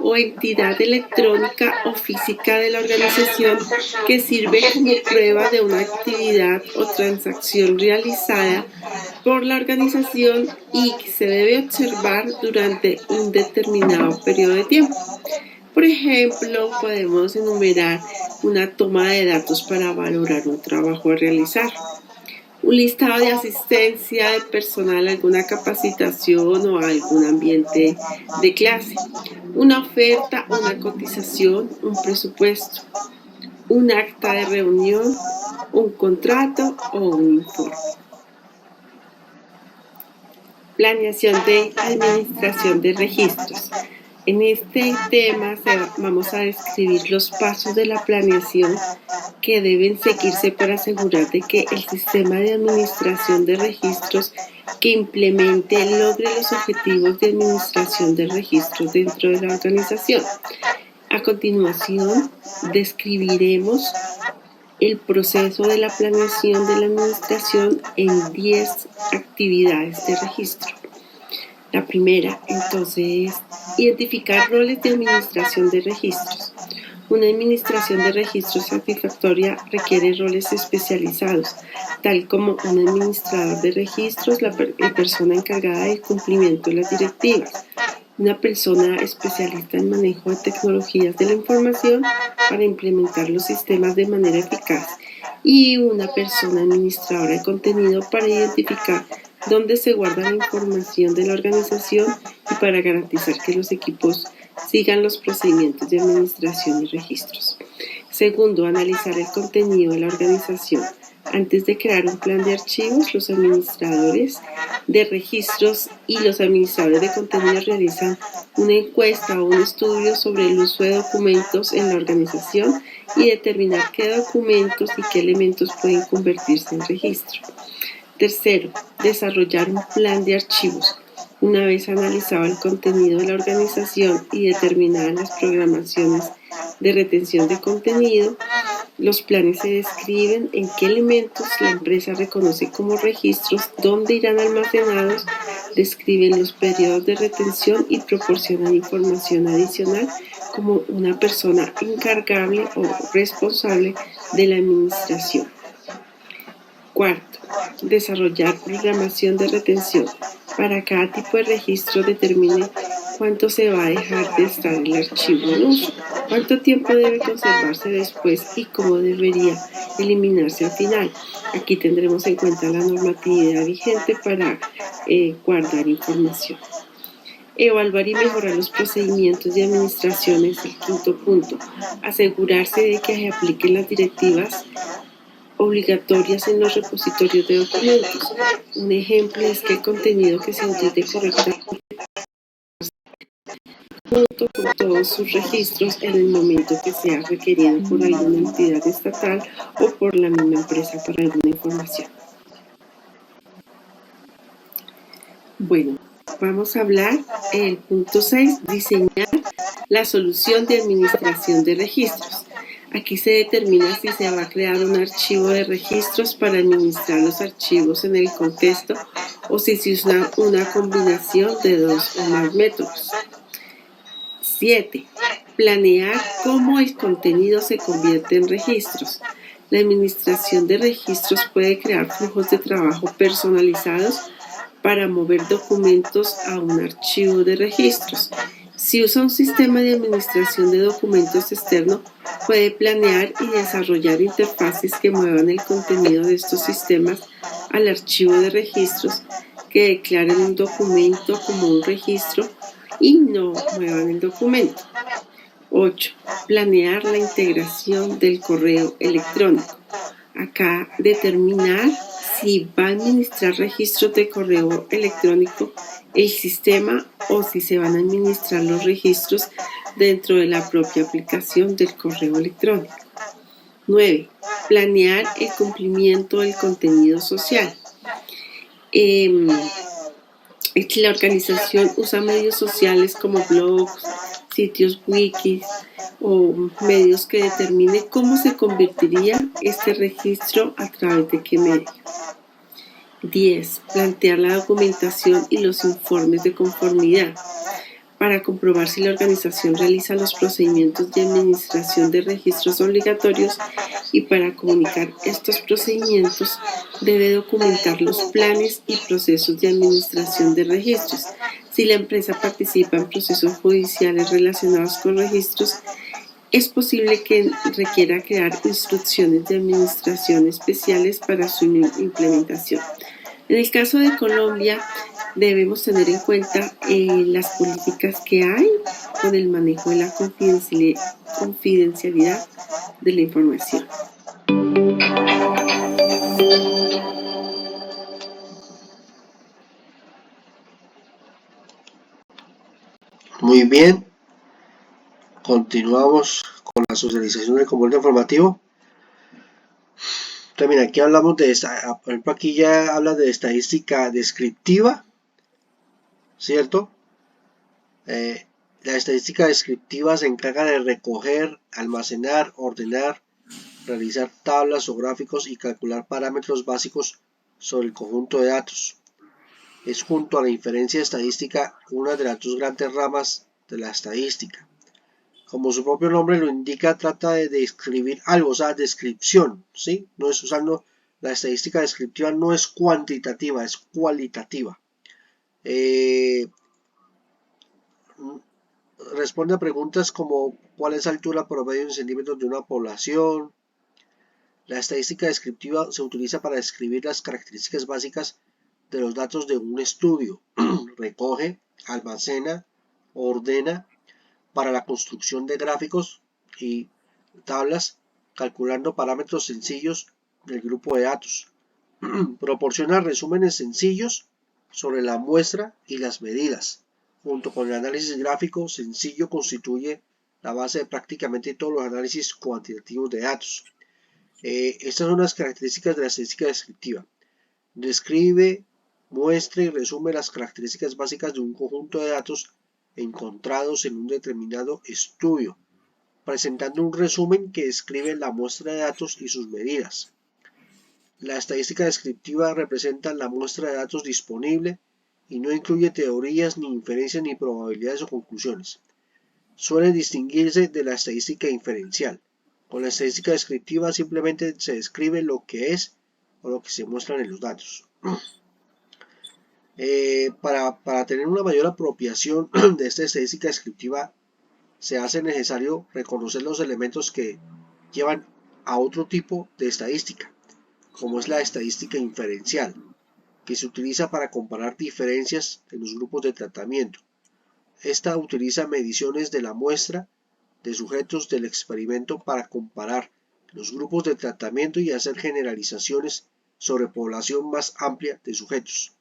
o entidad electrónica o física de la organización que sirve como prueba de una actividad o transacción realizada por la organización y que se debe observar durante un determinado periodo de tiempo. Por ejemplo, podemos enumerar una toma de datos para valorar un trabajo a realizar, un listado de asistencia de personal a alguna capacitación o a algún ambiente de clase, una oferta, una cotización, un presupuesto, un acta de reunión, un contrato o un informe. Planeación de administración de registros. En este tema vamos a describir los pasos de la planeación que deben seguirse para asegurar de que el sistema de administración de registros que implemente logre los objetivos de administración de registros dentro de la organización. A continuación, describiremos el proceso de la planeación de la administración en 10 actividades de registro. La primera, entonces, es identificar roles de administración de registros. Una administración de registros satisfactoria requiere roles especializados, tal como un administrador de registros, la persona encargada del cumplimiento de las directivas, una persona especialista en manejo de tecnologías de la información para implementar los sistemas de manera eficaz y una persona administradora de contenido para identificar dónde se guarda la información de la organización y para garantizar que los equipos sigan los procedimientos de administración y registros. Segundo, analizar el contenido de la organización. Antes de crear un plan de archivos, los administradores de registros y los administradores de contenido realizan una encuesta o un estudio sobre el uso de documentos en la organización y determinar qué documentos y qué elementos pueden convertirse en registro. Tercero, desarrollar un plan de archivos. Una vez analizado el contenido de la organización y determinadas las programaciones de retención de contenido, los planes se describen en qué elementos la empresa reconoce como registros, dónde irán almacenados, describen los periodos de retención y proporcionan información adicional como una persona encargable o responsable de la administración. Cuarto, desarrollar programación de retención. Para cada tipo de registro determine cuánto se va a dejar de estar el archivo en uso, cuánto tiempo debe conservarse después y cómo debería eliminarse al final. Aquí tendremos en cuenta la normatividad vigente para guardar información. Evaluar y mejorar los procedimientos de administración es el quinto punto. Asegurarse de que se apliquen las directivas obligatorias en los repositorios de documentos. Un ejemplo es que el contenido que se audite correctamente junto con todos sus registros en el momento que sea requerido por alguna entidad estatal o por la misma empresa para alguna información. Bueno, vamos a hablar el punto 6, diseñar la solución de administración de registros. Aquí se determina si se va a crear un archivo de registros para administrar los archivos en el contexto o si se usa una combinación de dos o más métodos. 7. Planear cómo el contenido se convierte en registros. La administración de registros puede crear flujos de trabajo personalizados para mover documentos a un archivo de registros. Si usa un sistema de administración de documentos externo, puede planear y desarrollar interfaces que muevan el contenido de estos sistemas al archivo de registros, que declaren un documento como un registro y no muevan el documento. 8. Planear la integración del correo electrónico. Acá determinar si va a administrar registros de correo electrónico el sistema o si se van a administrar los registros dentro de la propia aplicación del correo electrónico. 9. Planear el cumplimiento del contenido social. La organización usa medios sociales como blogs, sitios wikis o medios que determine cómo se convertiría este registro a través de qué medio. 10. Plantear la documentación y los informes de conformidad para comprobar si la organización realiza los procedimientos de administración de registros obligatorios y para comunicar estos procedimientos debe documentar los planes y procesos de administración de registros. Si la empresa participa en procesos judiciales relacionados con registros, es posible que requiera crear instrucciones de administración especiales para su implementación. En el caso de Colombia, debemos tener en cuenta las políticas que hay con el manejo de la confidencialidad de la información. Muy bien, continuamos con la socialización del componente informativo. También aquí hablamos de esta, por ejemplo, aquí ya habla de estadística descriptiva, ¿cierto? La estadística descriptiva se encarga de recoger, almacenar, ordenar, realizar tablas o gráficos y calcular parámetros básicos sobre el conjunto de datos. Es junto a la inferencia estadística una de las dos grandes ramas de la estadística. Como su propio nombre lo indica, trata de describir algo, o sea, descripción, ¿sí? No es usando la estadística descriptiva, no es cuantitativa, es cualitativa. Responde a preguntas como ¿cuál es la altura promedio en centímetros de una población? La estadística descriptiva se utiliza para describir las características básicas de los datos de un estudio. Recoge, almacena, ordena para la construcción de gráficos y tablas, calculando parámetros sencillos del grupo de datos. Proporciona resúmenes sencillos sobre la muestra y las medidas. Junto con el análisis gráfico sencillo constituye la base de prácticamente todos los análisis cuantitativos de datos. Estas son las características de la estadística descriptiva. Describe, muestra y resume las características básicas de un conjunto de datos encontrados en un determinado estudio, presentando un resumen que describe la muestra de datos y sus medidas. La estadística descriptiva representa la muestra de datos disponible y no incluye teorías, ni inferencias, ni probabilidades o conclusiones. Suele distinguirse de la estadística inferencial. Con la estadística descriptiva simplemente se describe lo que es o lo que se muestran en los datos. Para tener una mayor apropiación de esta estadística descriptiva se hace necesario reconocer los elementos que llevan a otro tipo de estadística, como es la estadística inferencial, que se utiliza para comparar diferencias en los grupos de tratamiento. Esta utiliza mediciones de la muestra de sujetos del experimento para comparar los grupos de tratamiento y hacer generalizaciones sobre población más amplia de sujetos.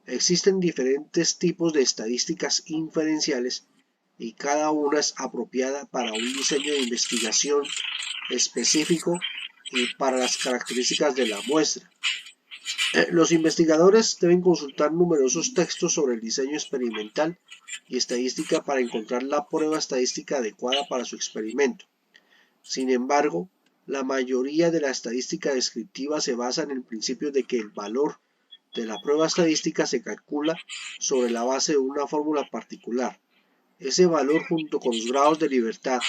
Existen diferentes tipos de estadísticas inferenciales y cada una es apropiada para un diseño de investigación específico y para las características de la muestra. Los investigadores deben consultar numerosos textos sobre el diseño experimental y estadística para encontrar la prueba estadística adecuada para su experimento. Sin embargo, la mayoría de la estadística descriptiva se basa en el principio de que el valor de la prueba estadística se calcula sobre la base de una fórmula particular. Ese valor, junto con los grados de libertad,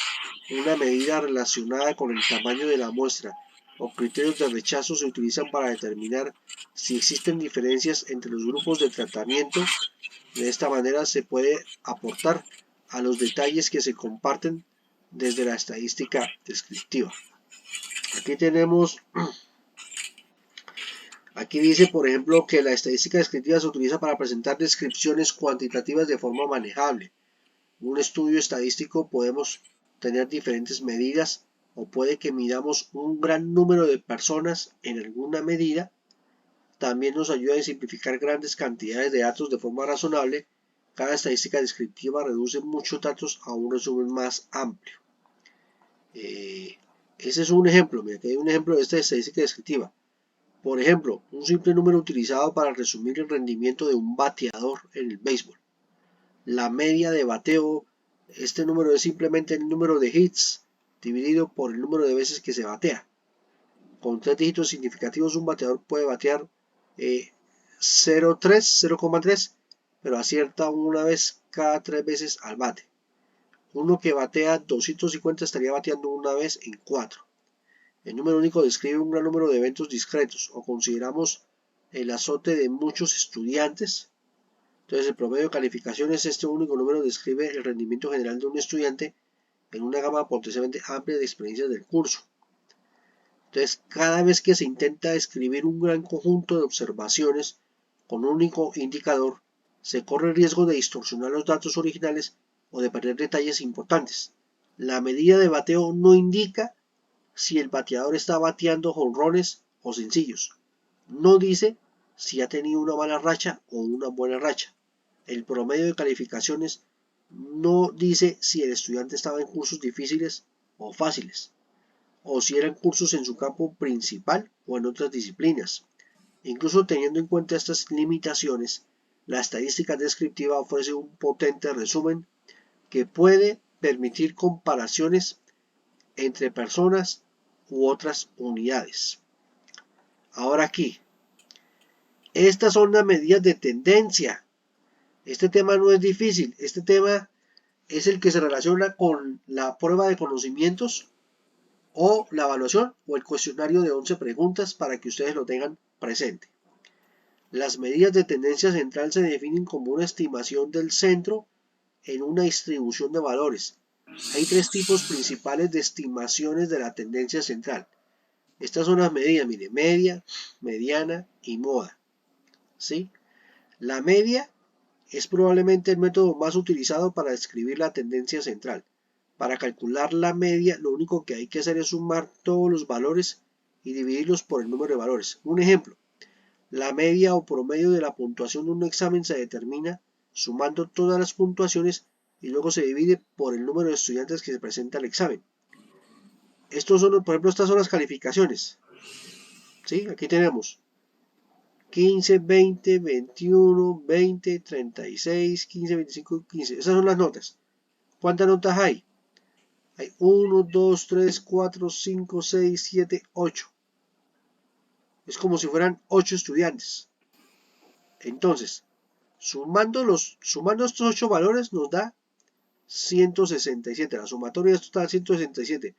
una medida relacionada con el tamaño de la muestra o criterios de rechazo, se utilizan para determinar si existen diferencias entre los grupos de tratamiento. De esta manera se puede aportar a los detalles que se comparten desde la estadística descriptiva. Aquí dice, por ejemplo, que la estadística descriptiva se utiliza para presentar descripciones cuantitativas de forma manejable. En un estudio estadístico podemos tener diferentes medidas o puede que midamos un gran número de personas en alguna medida. También nos ayuda a simplificar grandes cantidades de datos de forma razonable. Cada estadística descriptiva reduce muchos datos a un resumen más amplio. Ese es un ejemplo. Mira, aquí hay un ejemplo de esta estadística descriptiva. Por ejemplo, un simple número utilizado para resumir el rendimiento de un bateador en el béisbol. La media de bateo, este número es simplemente el número de hits dividido por el número de veces que se batea. Con 3 dígitos significativos un bateador puede batear 0,3, pero acierta una vez cada 3 veces al bate. Uno que batea 250 estaría bateando una vez en 4. El número único describe un gran número de eventos discretos, o consideramos el azote de muchos estudiantes. Entonces el promedio de calificaciones, este único número describe el rendimiento general de un estudiante en una gama potencialmente amplia de experiencias del curso. Entonces cada vez que se intenta describir un gran conjunto de observaciones con un único indicador, se corre el riesgo de distorsionar los datos originales o de perder detalles importantes. La medida de bateo no indica si el bateador está bateando jonrones o sencillos. No dice si ha tenido una mala racha o una buena racha. El promedio de calificaciones no dice si el estudiante estaba en cursos difíciles o fáciles, o si eran cursos en su campo principal o en otras disciplinas. Incluso teniendo en cuenta estas limitaciones, la estadística descriptiva ofrece un potente resumen que puede permitir comparaciones entre personas u otras unidades. Ahora aquí, estas son las medidas de tendencia. Este tema no es difícil, este tema es el que se relaciona con la prueba de conocimientos o la evaluación o el cuestionario de 11 preguntas para que ustedes lo tengan presente. Las medidas de tendencia central se definen como una estimación del centro en una distribución de valores. Hay 3 tipos principales de estimaciones de la tendencia central. Estas son las medidas, mire, media, mediana y moda. ¿Sí? La media es probablemente el método más utilizado para describir la tendencia central. Para calcular la media, lo único que hay que hacer es sumar todos los valores y dividirlos por el número de valores. Un ejemplo, la media o promedio de la puntuación de un examen se determina sumando todas las puntuaciones y luego se divide por el número de estudiantes que se presenta al examen. Estos son, por ejemplo, estas son las calificaciones. ¿Sí? Aquí tenemos 15, 20, 21, 20, 36, 15, 25, 15. Esas son las notas. ¿Cuántas notas hay? Hay 1, 2, 3, 4, 5, 6, 7, 8. Es como si fueran 8 estudiantes. Entonces, sumando estos 8 valores nos da 167. La sumatoria de esto está 167.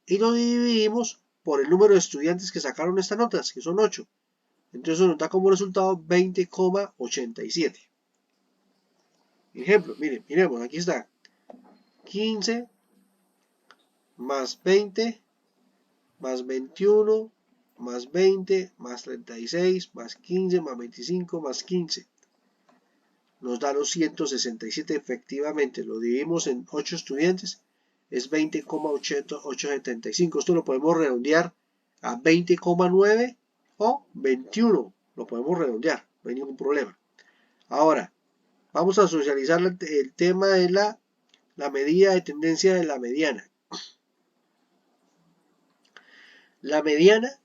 Y lo dividimos por el número de estudiantes que sacaron estas notas, que son 8. Entonces nos da como resultado 20,87. Ejemplo, miren, miremos, aquí está. 15 más 20 más 21 más 20 más 36 más 15 más 25 más 15. nos da los 167 efectivamente. Lo dividimos en 8 estudiantes, es 20,875. Esto lo podemos redondear a 20,9 o 21. Lo podemos redondear, no hay ningún problema. Ahora, vamos a socializar el tema de la medida de tendencia de la mediana. La mediana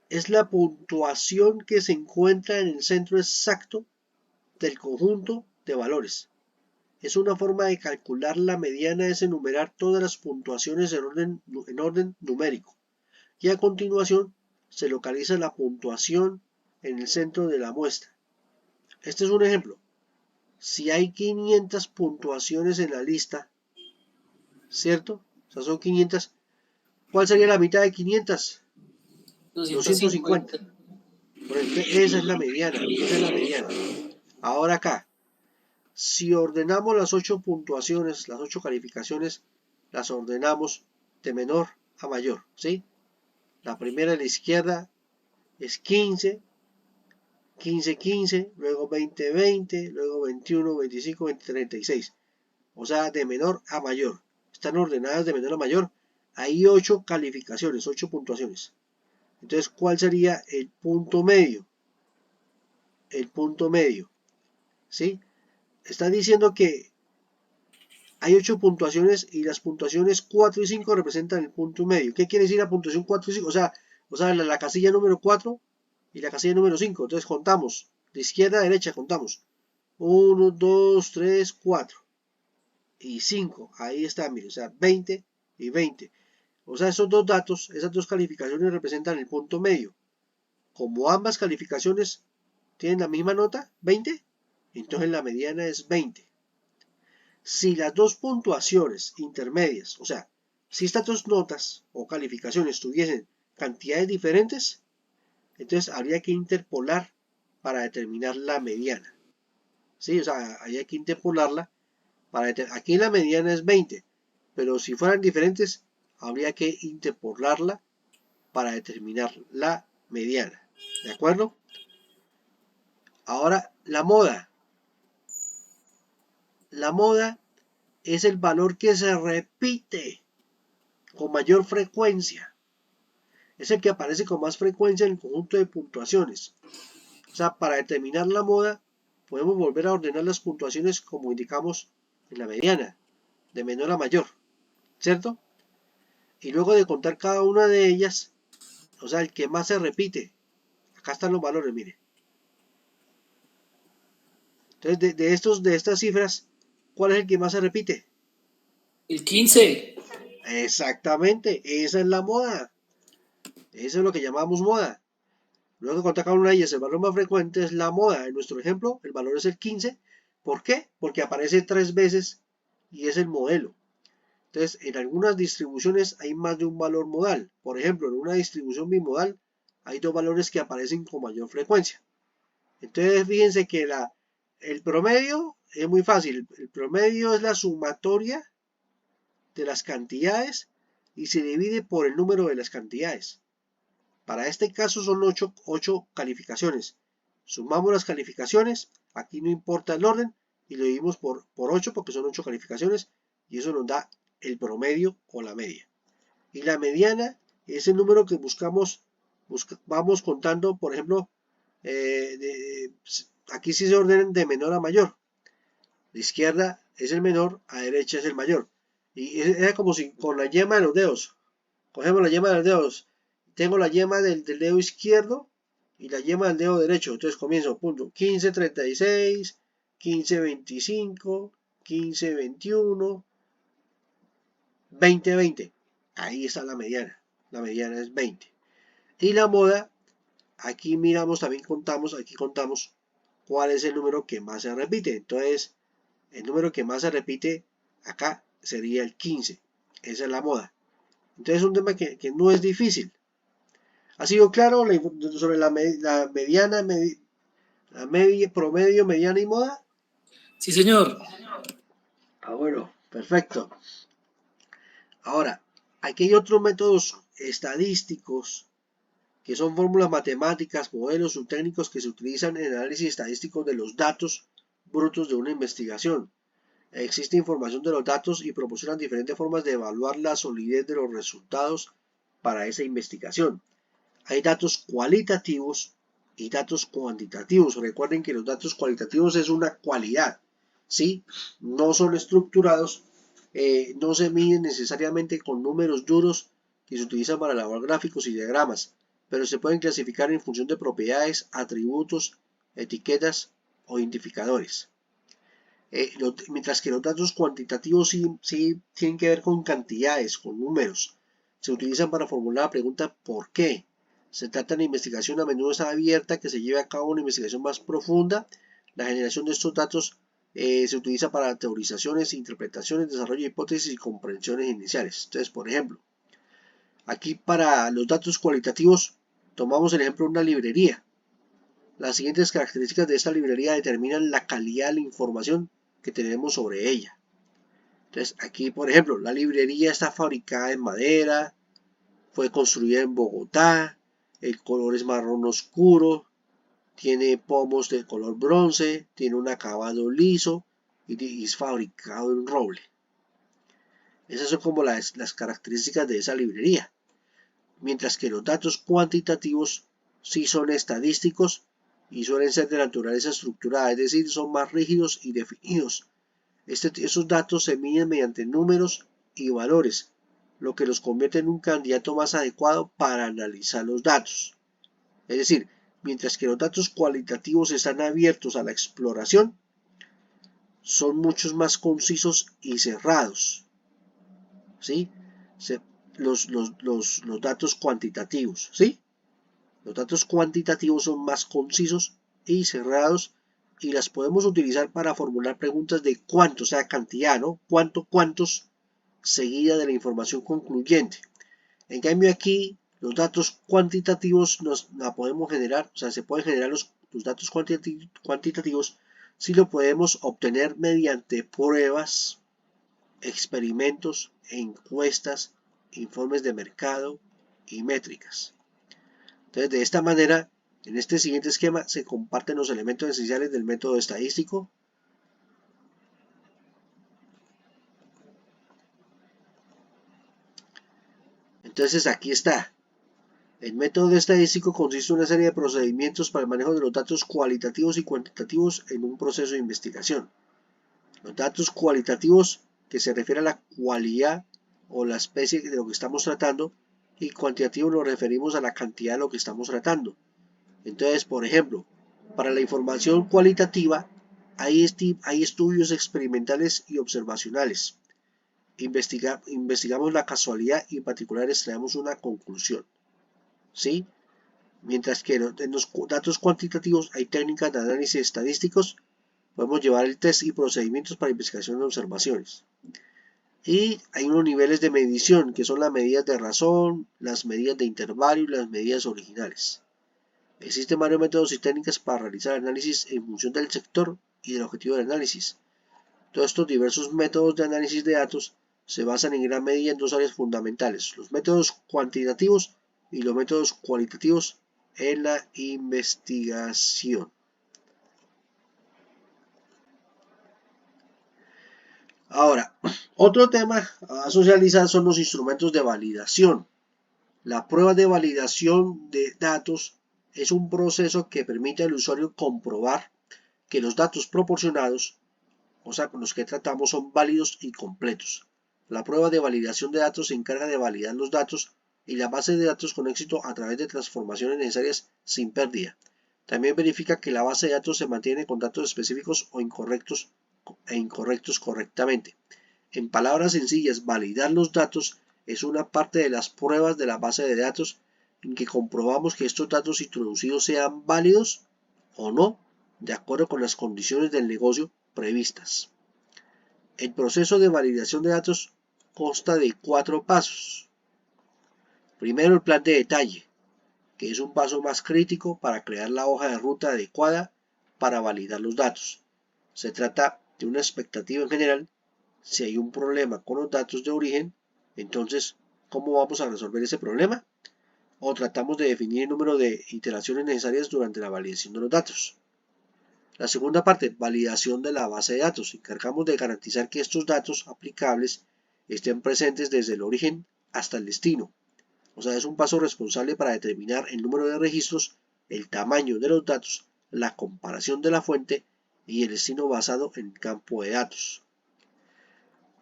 es la puntuación que se encuentra en el centro exacto del conjunto de valores. Es una forma de calcular la mediana, es enumerar todas las puntuaciones en orden numérico. Y a continuación se localiza la puntuación en el centro de la muestra. Este es un ejemplo. Si hay 500 puntuaciones en la lista, ¿cierto? O sea, son 500. ¿Cuál sería la mitad de 500? 250. Por ejemplo, esa es la mediana. Esa es la mediana. Ahora acá, si ordenamos las 8 puntuaciones, las 8 calificaciones, las ordenamos de menor a mayor, ¿sí? La primera a la izquierda es 15, 15, 15, luego 20, 20, luego 21, 25, 20, 36. O sea, de menor a mayor. Están ordenadas de menor a mayor. Hay 8 calificaciones, 8 puntuaciones. Entonces, ¿cuál sería el punto medio? El punto medio, ¿sí? Está diciendo que hay 8 puntuaciones y las puntuaciones 4 y 5 representan el punto medio. ¿Qué quiere decir la puntuación 4 y 5? O sea la casilla número 4 y la casilla número 5. Entonces contamos, de izquierda a derecha contamos. 1, 2, 3, 4 y 5. Ahí está, mire, o sea, 20 y 20. O sea, esos dos datos, esas dos calificaciones representan el punto medio. Como ambas calificaciones tienen la misma nota, 20, entonces la mediana es 20. Si las dos puntuaciones intermedias, o sea, si estas dos notas o calificaciones tuviesen cantidades diferentes, entonces habría que interpolar para determinar la mediana. ¿Sí? O sea, habría que interpolarla para determinar. Aquí la mediana es 20, pero si fueran diferentes, habría que interpolarla para determinar la mediana. ¿De acuerdo? Ahora, la moda. La moda es el valor que se repite con mayor frecuencia. Es el que aparece con más frecuencia en el conjunto de puntuaciones. O sea, para determinar la moda, podemos volver a ordenar las puntuaciones como indicamos en la mediana, de menor a mayor, ¿cierto? Y luego de contar cada una de ellas, o sea, el que más se repite. Acá están los valores, mire. Entonces, de estas cifras, ¿cuál es el que más se repite? El 15. Exactamente, esa es la moda. Eso es lo que llamamos moda. Luego de contar cada una de ellas, el valor más frecuente es la moda. En nuestro ejemplo, el valor es el 15. ¿Por qué? Porque aparece 3 veces y es el modelo. Entonces, en algunas distribuciones hay más de un valor modal. Por ejemplo, en una distribución bimodal hay 2 valores que aparecen con mayor frecuencia. Entonces, fíjense que el promedio es muy fácil. El promedio es la sumatoria de las cantidades y se divide por el número de las cantidades. Para este caso son 8 calificaciones. Sumamos las calificaciones, aquí no importa el orden, y lo dividimos por 8 porque son 8 calificaciones y eso nos da el promedio o la media. Y la mediana es el número que vamos contando, por ejemplo, aquí sí se ordenan de menor a mayor. De izquierda es el menor, a derecha es el mayor. Y era como si con la yema de los dedos, cogemos la yema de los dedos, tengo la yema del dedo izquierdo y la yema del dedo derecho. Entonces comienzo, punto, 15.36, 15.25, 15.21, 20.20. Ahí está la mediana. La mediana es 20. Y la moda, aquí miramos, también contamos, aquí contamos cuál es el número que más se repite. Entonces, el número que más se repite acá sería el 15. Esa es la moda. Entonces es un tema que no es difícil. ¿Ha sido claro sobre la mediana, promedio, mediana y moda? Sí, señor. Ah, bueno, perfecto. Ahora, aquí hay otros métodos estadísticos que son fórmulas matemáticas, modelos subtécnicos que se utilizan en el análisis estadístico de los datos brutos de una investigación. Existe información de los datos y proporcionan diferentes formas de evaluar la solidez de los resultados para esa investigación. Hay datos cualitativos y datos cuantitativos. Recuerden que los datos cualitativos es una cualidad, ¿sí? No son estructurados, no se miden necesariamente con números duros que se utilizan para elaborar gráficos y diagramas, pero se pueden clasificar en función de propiedades, atributos, etiquetas o identificadores. Mientras que los datos cuantitativos sí tienen que ver con cantidades, con números. Se utilizan para formular la pregunta ¿por qué? Se trata de investigación a menudo está abierta, que se lleve a cabo una investigación más profunda. La generación de estos datos se utiliza para teorizaciones, interpretaciones, desarrollo de hipótesis y comprensiones iniciales. Entonces, por ejemplo, aquí para los datos cualitativos tomamos el ejemplo de una librería. Las siguientes características de esta librería determinan la calidad de la información que tenemos sobre ella. Entonces, aquí, por ejemplo, la librería está fabricada en madera, fue construida en Bogotá, el color es marrón oscuro, tiene pomos de color bronce, tiene un acabado liso y es fabricado en roble. Esas son como las características de esa librería. Mientras que los datos cuantitativos sí son estadísticos y suelen ser de naturaleza estructurada, es decir, son más rígidos y definidos. Esos datos se miden mediante números y valores, lo que los convierte en un candidato más adecuado para analizar los datos. Es decir, mientras que los datos cualitativos están abiertos a la exploración, son muchos más concisos y cerrados, ¿sí? Los datos cuantitativos, ¿sí? Los datos cuantitativos son más concisos y cerrados y las podemos utilizar para formular preguntas de cuánto, o sea, cantidad, ¿no? ¿Cuántos? Seguida de la información concluyente. En cambio aquí los datos cuantitativos la podemos generar, o sea, se pueden generar los datos cuantitativos si lo podemos obtener mediante pruebas, experimentos, encuestas, informes de mercado y métricas. Entonces, de esta manera, en este siguiente esquema se comparten los elementos esenciales del método estadístico. Entonces, aquí está. El método estadístico consiste en una serie de procedimientos para el manejo de los datos cualitativos y cuantitativos en un proceso de investigación. Los datos cualitativos, que se refiere a la cualidad o la especie de lo que estamos tratando, y cuantitativo nos referimos a la cantidad de lo que estamos tratando. Entonces, por ejemplo, para la información cualitativa hay estudios experimentales y observacionales. Investigamos la casualidad y en particular extraemos una conclusión, ¿sí? Mientras que en los datos cuantitativos hay técnicas de análisis estadísticos, podemos llevar el test y procedimientos para investigación de observaciones. Y hay unos niveles de medición que son las medidas de razón, las medidas de intervalo y las medidas originales. Existen varios métodos y técnicas para realizar análisis en función del sector y del objetivo del análisis. Todos estos diversos métodos de análisis de datos se basan en gran medida en dos áreas fundamentales, los métodos cuantitativos y los métodos cualitativos en la investigación. Ahora, otro tema a socializar son los instrumentos de validación. La prueba de validación de datos es un proceso que permite al usuario comprobar que los datos proporcionados, o sea, con los que tratamos, son válidos y completos. La prueba de validación de datos se encarga de validar los datos y la base de datos con éxito a través de transformaciones necesarias sin pérdida. También verifica que la base de datos se mantiene con datos específicos o incorrectos correctamente. En palabras sencillas, validar los datos es una parte de las pruebas de la base de datos en que comprobamos que estos datos introducidos sean válidos o no, de acuerdo con las condiciones del negocio previstas. El proceso de validación de datos consta de 4 pasos. Primero, el plan de detalle, que es un paso más crítico para crear la hoja de ruta adecuada para validar los datos. Se trata de una expectativa en general. Si hay un problema con los datos de origen, entonces, ¿cómo vamos a resolver ese problema? O tratamos de definir el número de iteraciones necesarias durante la validación de los datos. La segunda parte, validación de la base de datos. Encargamos de garantizar que estos datos aplicables estén presentes desde el origen hasta el destino. O sea, es un paso responsable para determinar el número de registros, el tamaño de los datos, la comparación de la fuente y el destino basado en el campo de datos.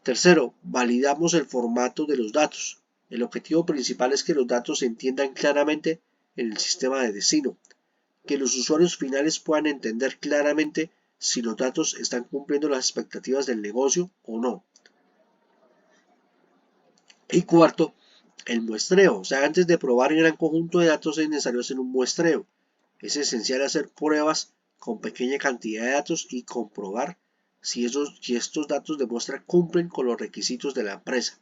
Tercero, validamos el formato de los datos. El objetivo principal es que los datos se entiendan claramente en el sistema de destino, que los usuarios finales puedan entender claramente si los datos están cumpliendo las expectativas del negocio o no. Y cuarto, el muestreo. O sea, antes de probar el gran conjunto de datos es necesario hacer un muestreo. Es esencial hacer pruebas con pequeña cantidad de datos y comprobar si estos datos de muestra cumplen con los requisitos de la empresa.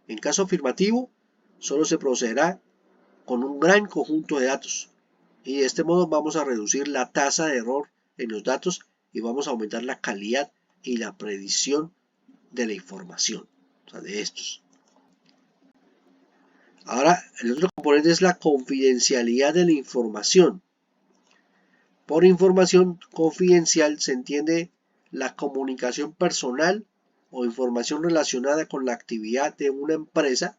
En caso afirmativo, solo se procederá con un gran conjunto de datos. Y de este modo vamos a reducir la tasa de error en los datos y vamos a aumentar la calidad y la predicción de la información, o sea, de estos. Ahora, el otro componente es la confidencialidad de la información. Por información confidencial se entiende la comunicación personal o información relacionada con la actividad de una empresa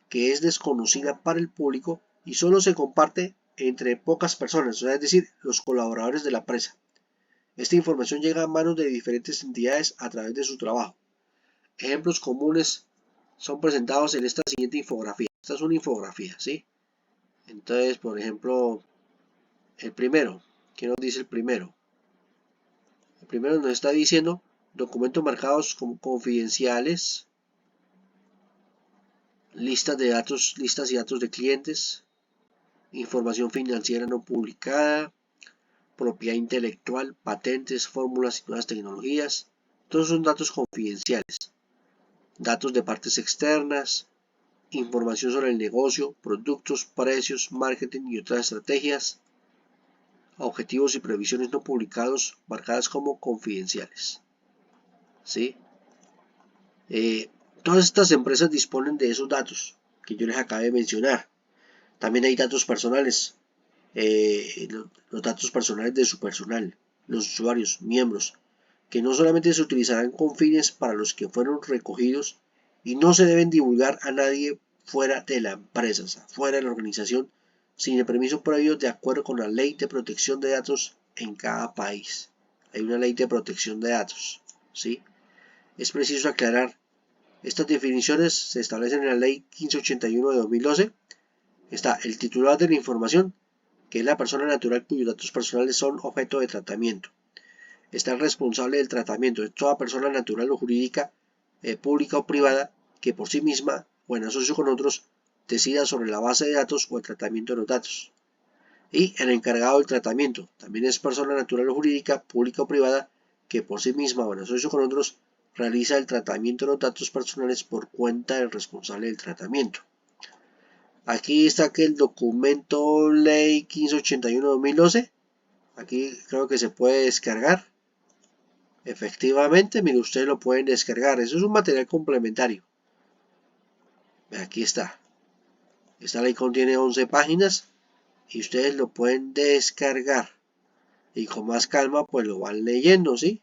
que es desconocida para el público y solo se comparte entre pocas personas, o sea, es decir, los colaboradores de la empresa. Esta información llega a manos de diferentes entidades a través de su trabajo. Ejemplos comunes son presentados en esta siguiente infografía. Esta es una infografía, ¿sí? Entonces, por ejemplo, el primero. ¿Qué nos dice el primero? El primero nos está diciendo documentos marcados como confidenciales, listas y datos de clientes, información financiera no publicada, propiedad intelectual, patentes, fórmulas y nuevas tecnologías. Todos son datos confidenciales. Datos de partes externas, información sobre el negocio, productos, precios, marketing y otras estrategias, objetivos y previsiones no publicados marcadas como confidenciales. ¿Sí? Todas estas empresas disponen de esos datos que yo les acabé de mencionar. También hay datos personales, los datos personales de su personal, los usuarios, miembros, que no solamente se utilizarán con fines para los que fueron recogidos y no se deben divulgar a nadie fuera de la empresa, o sea, fuera de la organización, sin el permiso previo de acuerdo con la ley de protección de datos en cada país. Hay una ley de protección de datos, ¿sí? Es preciso aclarar, estas definiciones se establecen en la ley 1581 de 2012. Está el titular de la información, que es la persona natural cuyos datos personales son objeto de tratamiento. Está el responsable del tratamiento, es toda persona natural o jurídica, pública o privada, que por sí misma o en asocio con otros decida sobre la base de datos o el tratamiento de los datos. Y el encargado del tratamiento, también es persona natural o jurídica, pública o privada, que por sí misma o en asocio con otros realiza el tratamiento de los datos personales por cuenta del responsable del tratamiento. Aquí está que el documento ley 1581-2012, aquí creo que se puede descargar. Efectivamente, mire, ustedes lo pueden descargar, eso es un material complementario. Aquí está. Esta ley contiene 11 páginas y ustedes lo pueden descargar. Y con más calma pues lo van leyendo, ¿sí?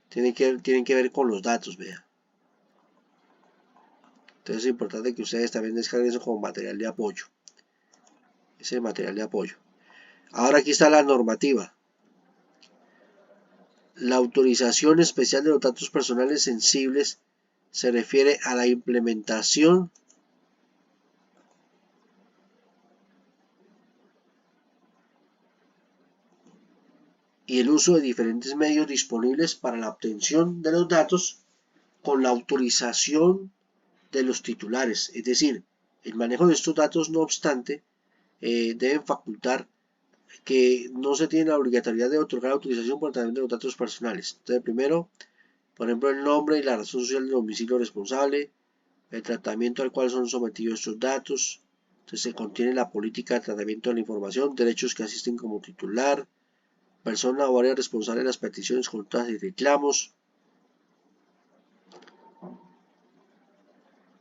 Tienen que ver con los datos, vean. Entonces es importante que ustedes también descarguen eso como material de apoyo. Ese es material de apoyo. Ahora aquí está la normativa. La autorización especial de los datos personales sensibles se refiere a la implementación y el uso de diferentes medios disponibles para la obtención de los datos con la autorización de los titulares. Es decir, el manejo de estos datos, no obstante, deben facultar que no se tiene la obligatoriedad de otorgar autorización por el tratamiento de los datos personales. Entonces, primero, por ejemplo, el nombre y la razón social del domicilio responsable, el tratamiento al cual son sometidos estos datos. Entonces, se contiene la política de tratamiento de la información, derechos que asisten como titular, persona o área responsable de las peticiones, consultas y reclamos,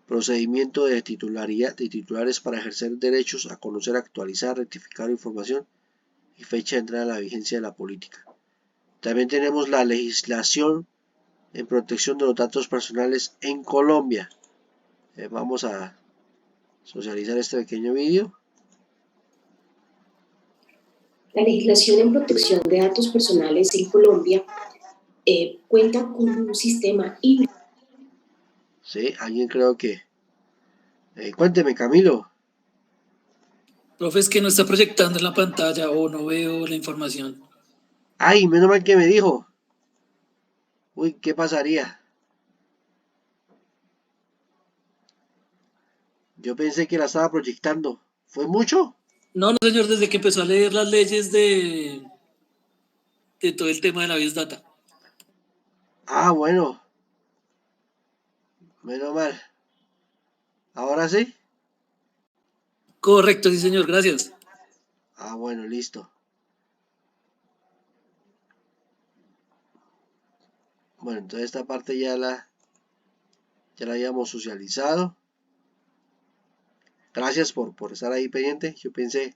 procedimiento de titularidad de titulares para ejercer derechos a conocer, actualizar, rectificar información y fecha de entrada a la vigencia de la política. También tenemos la legislación en protección de los datos personales en Colombia. Vamos a socializar este pequeño vídeo. La legislación en protección de datos personales en Colombia cuenta con un sistema híbrido. Sí, alguien creo que... cuénteme, Camilo. Profe, es que no está proyectando en la pantalla o no veo la información. Ay, menos mal que me dijo. Uy, ¿qué pasaría? Yo pensé que la estaba proyectando. ¿Fue mucho? No, señor, desde que empezó a leer las leyes de todo el tema de la Bios Data. Ah, bueno. Menos mal. ¿Ahora sí? Correcto, sí, señor, gracias. Ah, bueno, listo. Bueno, entonces esta parte ya la habíamos socializado. Gracias por estar ahí pendiente. Yo pensé,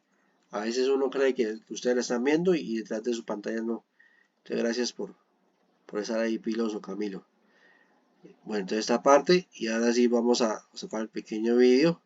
a veces uno cree que ustedes la están viendo y detrás de su pantalla no. Entonces gracias por estar ahí piloso, Camilo. Bueno, entonces esta parte, y ahora sí vamos a sacar el pequeño vídeo.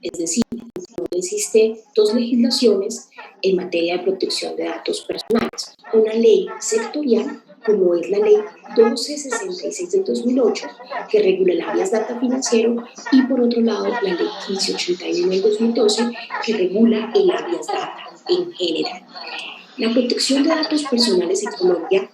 Es decir, no existe dos legislaciones en materia de protección de datos personales. Una ley sectorial, como es la ley 1266 del 2008, que regula el habeas data financiero, y por otro lado la ley 1581 del 2012, que regula el habeas data en general. La protección de datos personales en Colombia,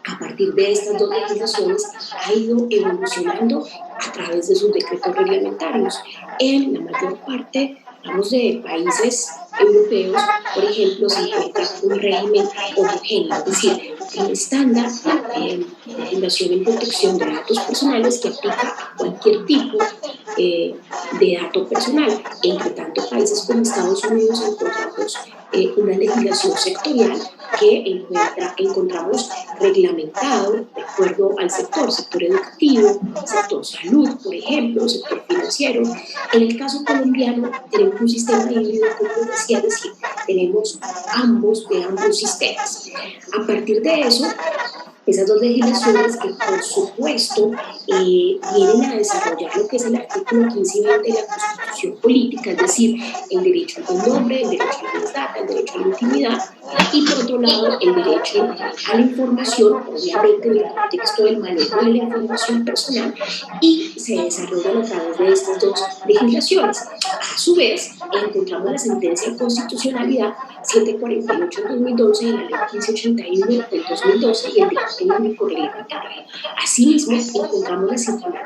a partir de estas dos legislaciones, ha ido evolucionando a través de sus decretos reglamentarios. En la mayor parte, de países europeos, por ejemplo, se encuentra un régimen homogéneo, es decir, un estándar de legislación en protección de datos personales que aplica a cualquier tipo de dato personal. Entre tanto, países como Estados Unidos encontramos una legislación sectorial que encontramos reglamentado de acuerdo al sector educativo, sector salud, por ejemplo, sector financiero. En el caso colombiano tenemos un sistema híbrido, como les decía, es decir, tenemos ambos sistemas. A partir de eso, esas dos legislaciones que por supuesto vienen a desarrollar lo que es el artículo 15 y 20 de la Constitución Política, es decir, el derecho al buen nombre, el derecho a la data, el derecho a la intimidad, y por otro lado el derecho a la información, obviamente en el contexto del manejo de la información personal, y se desarrollan a través de estas dos legislaciones. A su vez, encontramos la sentencia de constitucionalidad 748 del 2012 y la ley 1581 del 2012 y el decreto único reglamentario. Asimismo, encontramos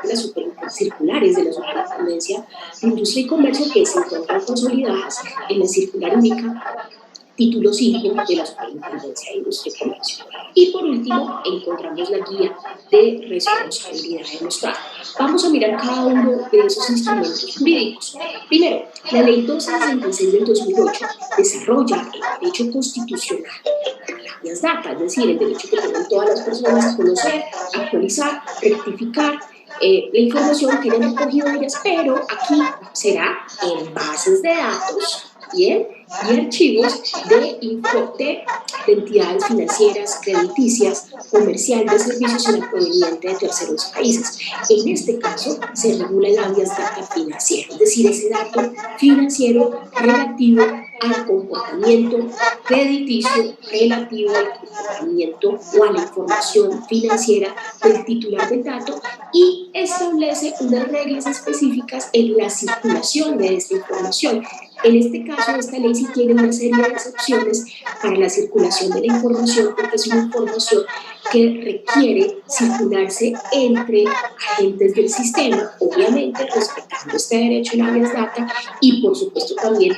las circulares de la Superintendencia de Industria y Comercio, que se encuentran consolidadas en la circular única título 5 de la Superintendencia de Industria y Comercio. Y por último, encontramos la guía de responsabilidad demostrada. Vamos a mirar cada uno de esos instrumentos jurídicos. Primero, la ley 1266 del 2008 desarrolla el derecho constitucional a habeas data, es decir, el derecho que tienen todas las personas a conocer, actualizar, rectificar la información que hayan recogido ellas, pero aquí será en bases de datos, ¿bien? Y archivos de entidades financieras, crediticias, comercial, de servicios y la proveniente de terceros países. En este caso, se regula el habeas data financiero, es decir, ese dato financiero relativo al comportamiento crediticio, relativo al comportamiento o a la información financiera del titular del dato, y establece unas reglas específicas en la circulación de esta información. En este caso, esta ley sí tiene una serie de excepciones para la circulación de la información, porque es una información que requiere circularse entre agentes del sistema, obviamente respetando este derecho a la habeas data y por supuesto también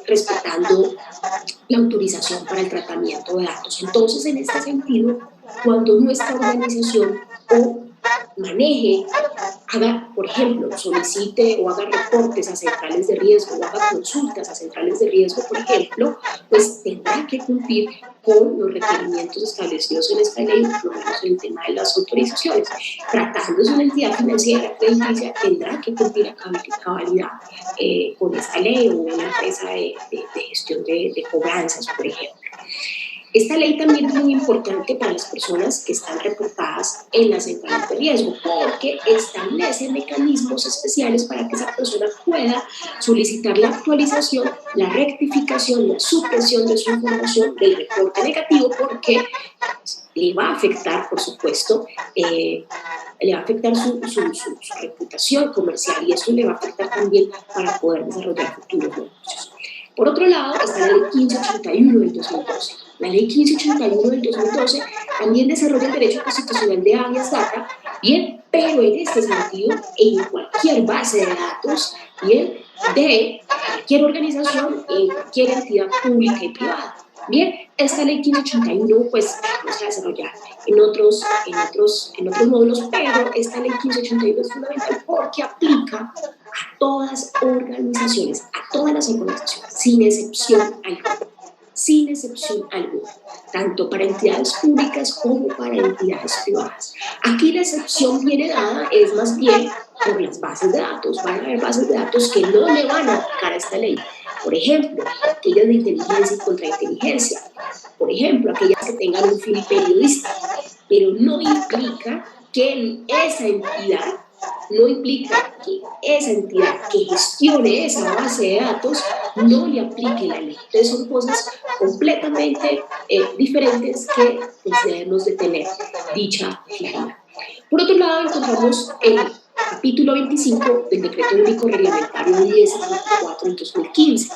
respetando la autorización para el tratamiento de datos. Entonces, en este sentido, cuando nuestra organización o maneje, haga, por ejemplo, solicite o haga reportes a centrales de riesgo o haga consultas a centrales de riesgo, por ejemplo, pues tendrá que cumplir con los requerimientos establecidos en esta ley, por lo menos en el tema de las autorizaciones. Tratándose de una entidad financiera crediticia, tendrá que cumplir a cabalidad con esta ley o una empresa de gestión de cobranzas, por ejemplo. Esta ley también es muy importante para las personas que están reportadas en las centrales de riesgo, porque establece mecanismos especiales para que esa persona pueda solicitar la actualización, la rectificación, la supresión de su información del reporte negativo, porque le va a afectar, por supuesto, le va a afectar su reputación comercial, y eso le va a afectar también para poder desarrollar futuros negocios. Por otro lado, está la ley 1581 del 2012. La ley 1581 del 2012 también desarrolla el derecho constitucional de habeas data, bien, pero en este sentido, en cualquier base de datos, bien, de cualquier organización, en cualquier entidad pública y privada. Bien, esta ley 1581 pues vamos a desarrollar en otros módulos, pero esta ley 1581 es fundamental porque aplica a todas organizaciones, a todas las organizaciones, sin excepción alguna, tanto para entidades públicas como para entidades privadas. Aquí la excepción viene dada es más bien por las bases de datos. Van a haber bases de datos que no le van a aplicar a esta ley. Por ejemplo, aquellas de inteligencia y contrainteligencia. Por ejemplo, aquellas que tengan un fin periodístico. Pero no implica que esa entidad que gestione esa base de datos no le aplique la ley. Entonces son cosas completamente diferentes que pues, debemos de tener dicha claridad. Por otro lado, encontramos el capítulo 25 del Decreto Único Reglamentario 1064 del 2015.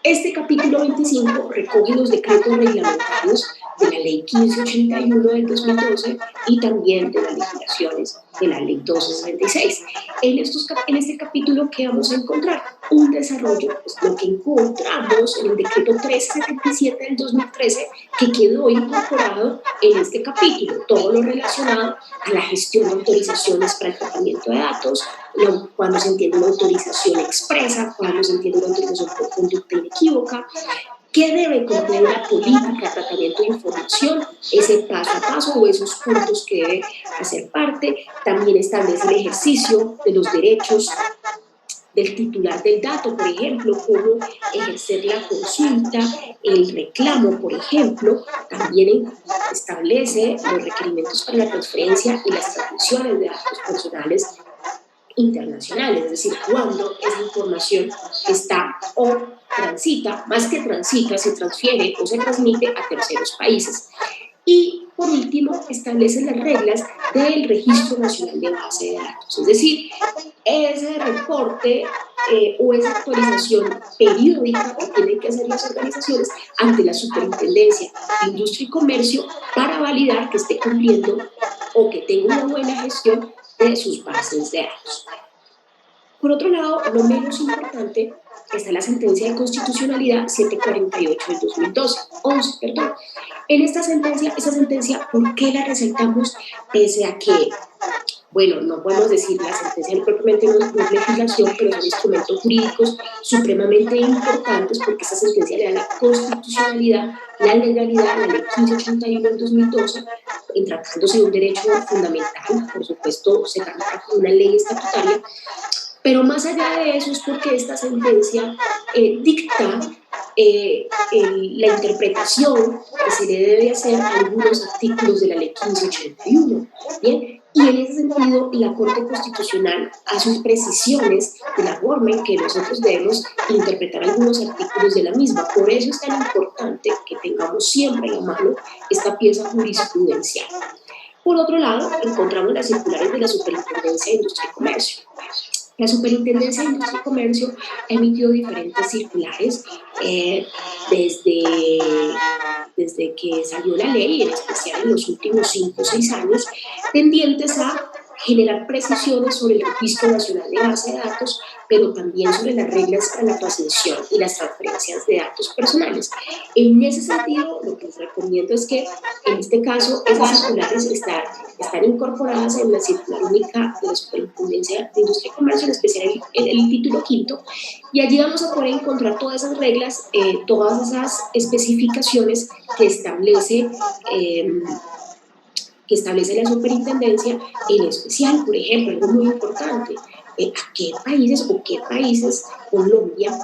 Este capítulo 25 recoge los decretos reglamentarios de la Ley 1581 del 2012 y también de las legislaciones de la Ley 1266. En este capítulo, ¿qué vamos a encontrar? Un desarrollo, pues lo que encontramos en el decreto 1377 del 2013, que quedó incorporado en este capítulo, todo lo relacionado a la gestión de autorizaciones para el tratamiento de datos, cuando se entiende una autorización expresa, cuando se entiende una autorización por conducta inequívoca, qué debe contener la política de tratamiento de información, ese paso a paso o esos puntos que debe hacer parte. También establece el ejercicio de los derechos del titular del dato, por ejemplo, cómo ejercer la consulta, el reclamo, por ejemplo. También establece los requerimientos para la transferencia y las transmisiones de datos personales internacionales, es decir, cuando esa información está o transita, más que transita, se transfiere o se transmite a terceros países. Y por último, establece las reglas del Registro Nacional de Base de Datos, es decir, ese reporte o esa actualización periódica que tienen que hacer las organizaciones ante la Superintendencia de Industria y Comercio para validar que esté cumpliendo o que tenga una buena gestión de sus bases de datos. Por otro lado, lo menos importante, está la sentencia de constitucionalidad 748 del 2011, perdón. En esa sentencia, ¿por qué la resaltamos? Pese a que, bueno, no podemos decir la sentencia propiamente no es legislación, pero son instrumentos jurídicos supremamente importantes porque esa sentencia le da la constitucionalidad, la legalidad a la ley 1581 del 2012, en tratándose de un derecho fundamental, por supuesto, se tramita con una ley estatutaria. Pero más allá de eso es porque esta sentencia dicta la interpretación que se le debe hacer a algunos artículos de la ley 1581. ¿Bien? Y en ese sentido, la Corte Constitucional hace precisiones de la forma en que nosotros debemos interpretar algunos artículos de la misma. Por eso es tan importante que tengamos siempre a la mano esta pieza jurisprudencial. Por otro lado, encontramos las circulares de la Superintendencia de Industria y Comercio. La Superintendencia de Industria y Comercio ha emitido diferentes circulares desde que salió la ley, en especial en los últimos 5 o 6 años, tendientes a generar precisiones sobre el Registro Nacional de Base de Datos, pero también sobre las reglas para la transmisión y las transferencias de datos personales. En ese sentido, lo que les recomiendo es que, en este caso, esas circulares están están incorporadas en la circular única de la Superintendencia de Industria y Comercio, en especial el título quinto, y allí vamos a poder encontrar todas esas reglas, todas esas especificaciones que establece la superintendencia, en especial, por ejemplo, algo muy importante, a qué países Colombia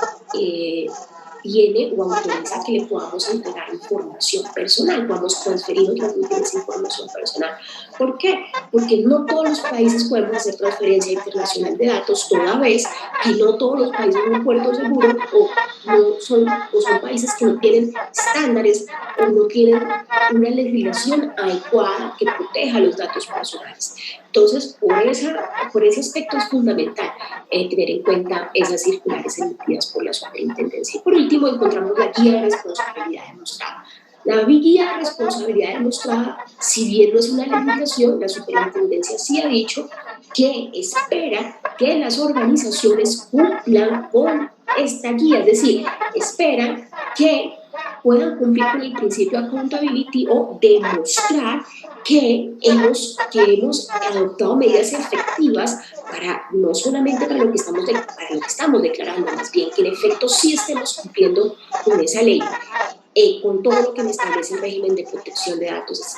tiene o autoriza que le podamos entregar información personal, podamos transferir o transmitir esa información personal. ¿Por qué? Porque no todos los países podemos hacer transferencia internacional de datos, toda vez que no todos los países son un puerto seguro o son países que no tienen estándares o no tienen una legislación adecuada que proteja los datos personales. Entonces, por ese aspecto es fundamental tener en cuenta esas circulares emitidas por la superintendencia. Y por último, encontramos la guía de responsabilidad demostrada. La guía de responsabilidad demostrada, si bien no es una legislación, la superintendencia sí ha dicho que espera que las organizaciones cumplan con esta guía, es decir, esperan que puedan cumplir con el principio de accountability o demostrar que hemos adoptado medidas efectivas para, no solamente para lo que estamos declarando, más bien que en efecto sí estemos cumpliendo con esa ley, con todo lo que establece el régimen de protección de datos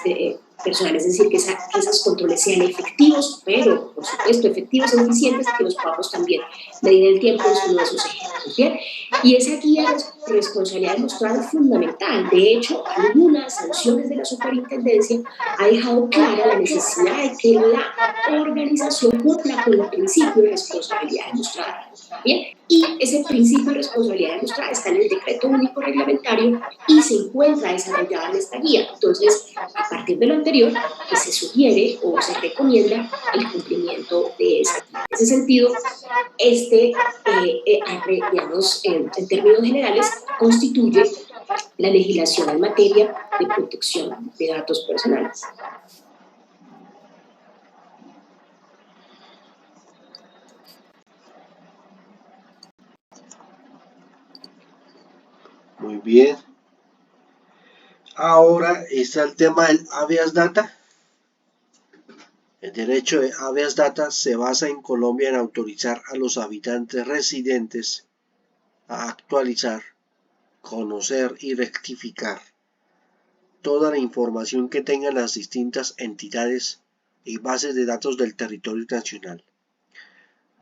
personales, es decir, que esos controles sean efectivos, pero por supuesto efectivos y eficientes, que los podamos también medir el tiempo en esos ejemplos, ¿bien? Y esa guía de responsabilidad demostrada es fundamental. De hecho, algunas sanciones de la superintendencia ha dejado clara la necesidad de que la organización cumpla con el principio de responsabilidad demostrada. ¿Bien? Y ese principio de responsabilidad demostrada está en el decreto único reglamentario y se encuentra desarrollada en esta guía. Entonces, a partir de lo anterior, pues se sugiere o se recomienda el cumplimiento de esa guía. En ese sentido, digamos, en términos generales, constituye la legislación en materia de protección de datos personales. Muy bien. Ahora está el tema del habeas data. El derecho de habeas data se basa en Colombia en autorizar a los habitantes residentes a actualizar, conocer y rectificar toda la información que tengan las distintas entidades y bases de datos del territorio nacional.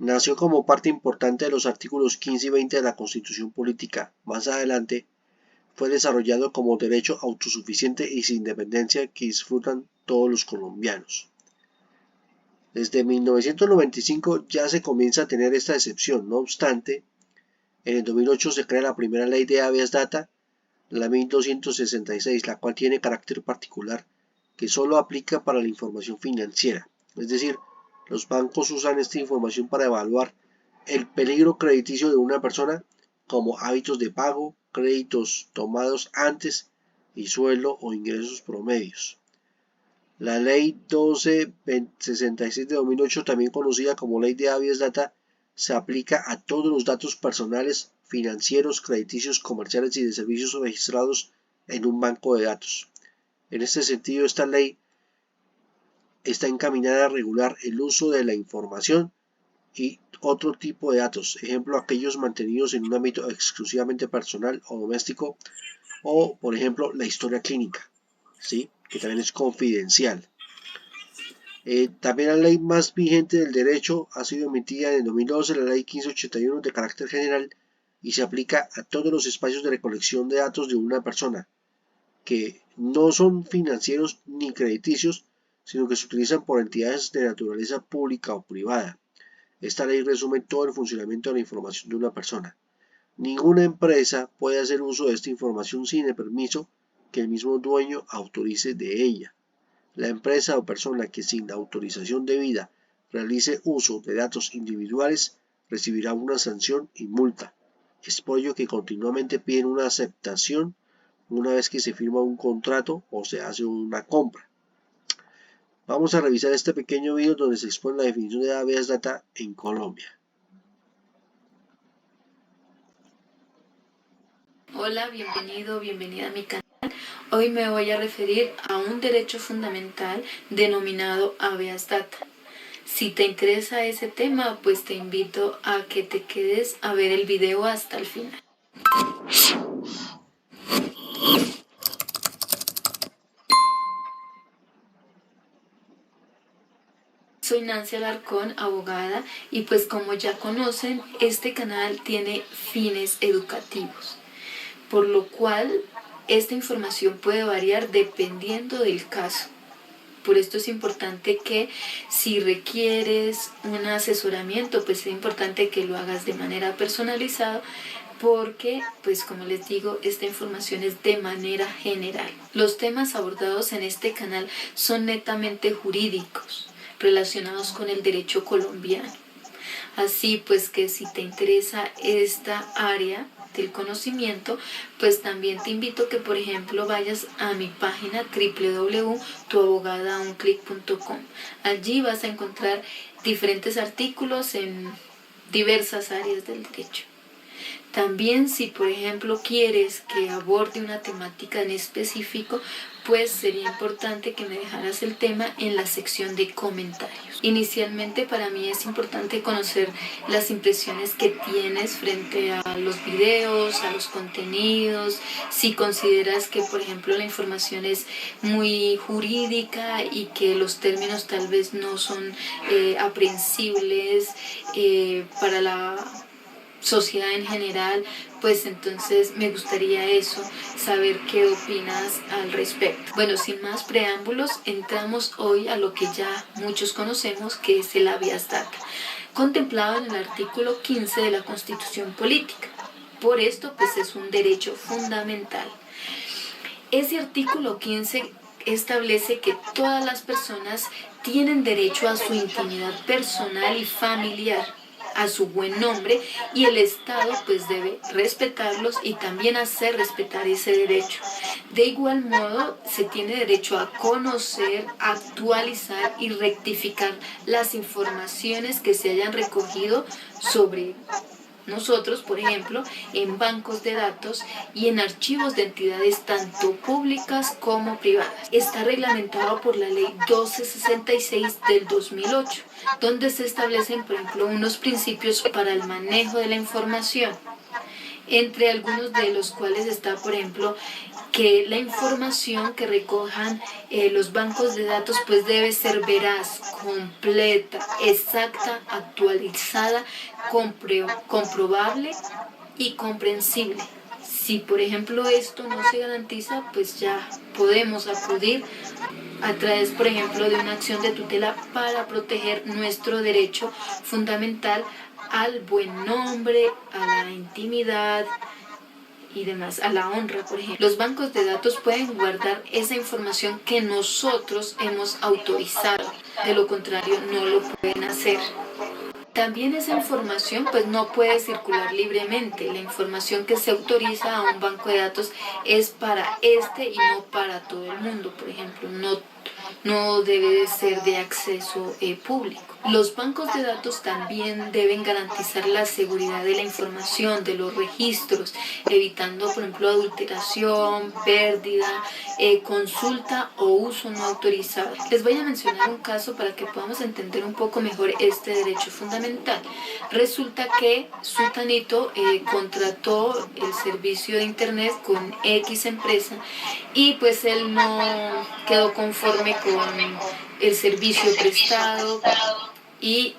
Nació como parte importante de los artículos 15 y 20 de la Constitución Política. Más adelante fue desarrollado como derecho autosuficiente y sin dependencia que disfrutan todos los colombianos. Desde 1995 ya se comienza a tener esta excepción, no obstante, en el 2008 se crea la primera ley de habeas data, la 1266, la cual tiene carácter particular que solo aplica para la información financiera, es decir, los bancos usan esta información para evaluar el peligro crediticio de una persona como hábitos de pago, créditos tomados antes y sueldo o ingresos promedios. La ley 1266 de 2008, también conocida como ley de habeas data, se aplica a todos los datos personales, financieros, crediticios, comerciales y de servicios registrados en un banco de datos. En este sentido, esta ley está encaminada a regular el uso de la información y otro tipo de datos, ejemplo, aquellos mantenidos en un ámbito exclusivamente personal o doméstico, o por ejemplo la historia clínica, ¿sí? Que también es confidencial. También la ley más vigente del derecho ha sido emitida en el 2012, la ley 1581 de carácter general, y se aplica a todos los espacios de recolección de datos de una persona, que no son financieros ni crediticios, sino que se utilizan por entidades de naturaleza pública o privada. Esta ley resume todo el funcionamiento de la información de una persona. Ninguna empresa puede hacer uso de esta información sin el permiso que el mismo dueño autorice de ella. La empresa o persona que sin la autorización debida realice uso de datos individuales recibirá una sanción y multa. Es por ello que continuamente piden una aceptación una vez que se firma un contrato o se hace una compra. Vamos a revisar este pequeño video donde se expone la definición de habeas data en Colombia. Hola, bienvenido, bienvenida a mi canal. Hoy me voy a referir a un derecho fundamental denominado habeas data. Si te interesa ese tema, pues te invito a que te quedes a ver el video hasta el final. Soy Nancy Alarcón, abogada, y pues como ya conocen, este canal tiene fines educativos, por lo cual esta información puede variar dependiendo del caso. Por esto es importante que si requieres un asesoramiento, pues es importante que lo hagas de manera personalizada, porque, pues como les digo, esta información es de manera general. Los temas abordados en este canal son netamente jurídicos, relacionados con el derecho colombiano. Así pues que si te interesa esta área del conocimiento, pues también te invito que, por ejemplo, vayas a mi página www.tuabogadaaunclic.com. Allí vas a encontrar diferentes artículos en diversas áreas del derecho. También si, por ejemplo, quieres que aborde una temática en específico, pues sería importante que me dejaras el tema en la sección de comentarios. Inicialmente para mí es importante conocer las impresiones que tienes frente a los videos, a los contenidos, si consideras que, por ejemplo, la información es muy jurídica y que los términos tal vez no son aprehensibles para la sociedad en general, pues entonces me gustaría eso, saber qué opinas al respecto. Bueno, sin más preámbulos, entramos hoy a lo que ya muchos conocemos, que es el habeas data, contemplado en el artículo 15 de la Constitución Política. Por esto, pues es un derecho fundamental. Ese artículo 15 establece que todas las personas tienen derecho a su intimidad personal y familiar, a su buen nombre, y el Estado pues debe respetarlos y también hacer respetar ese derecho. De igual modo, se tiene derecho a conocer, actualizar y rectificar las informaciones que se hayan recogido sobre nosotros, por ejemplo, en bancos de datos y en archivos de entidades tanto públicas como privadas. Está reglamentado por la Ley 1266 del 2008, donde se establecen, por ejemplo, unos principios para el manejo de la información, entre algunos de los cuales está, por ejemplo, que la información que recojan los bancos de datos pues debe ser veraz, completa, exacta, actualizada, comprobable y comprensible. Si por ejemplo esto no se garantiza, pues ya podemos acudir a través, por ejemplo, de una acción de tutela para proteger nuestro derecho fundamental al buen nombre, a la intimidad y demás, a la honra, por ejemplo. Los bancos de datos pueden guardar esa información que nosotros hemos autorizado, de lo contrario no lo pueden hacer. También esa información pues no puede circular libremente. La información que se autoriza a un banco de datos es para este y no para todo el mundo, por ejemplo, no debe de ser de acceso público. Los bancos de datos también deben garantizar la seguridad de la información, de los registros, evitando, por ejemplo, adulteración, pérdida, consulta o uso no autorizado. Les voy a mencionar un caso para que podamos entender un poco mejor este derecho fundamental. Resulta que Sutanito contrató el servicio de internet con X empresa y pues él no quedó conforme con el servicio prestado y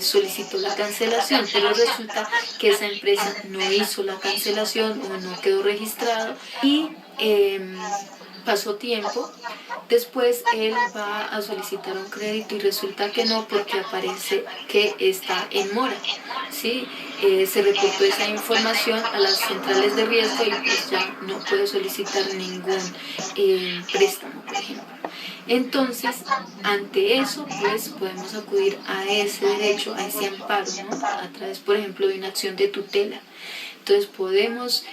solicitó la cancelación, pero resulta que esa empresa no hizo la cancelación o no quedó registrado y pasó tiempo. Después él va a solicitar un crédito y resulta que no, porque aparece que está en mora, ¿sí? Se reportó esa información a las centrales de riesgo y pues ya no puede solicitar ningún préstamo, por ejemplo. Entonces, ante eso, pues podemos acudir a ese derecho, a ese amparo, ¿no? A través, por ejemplo, de una acción de tutela. Entonces podemos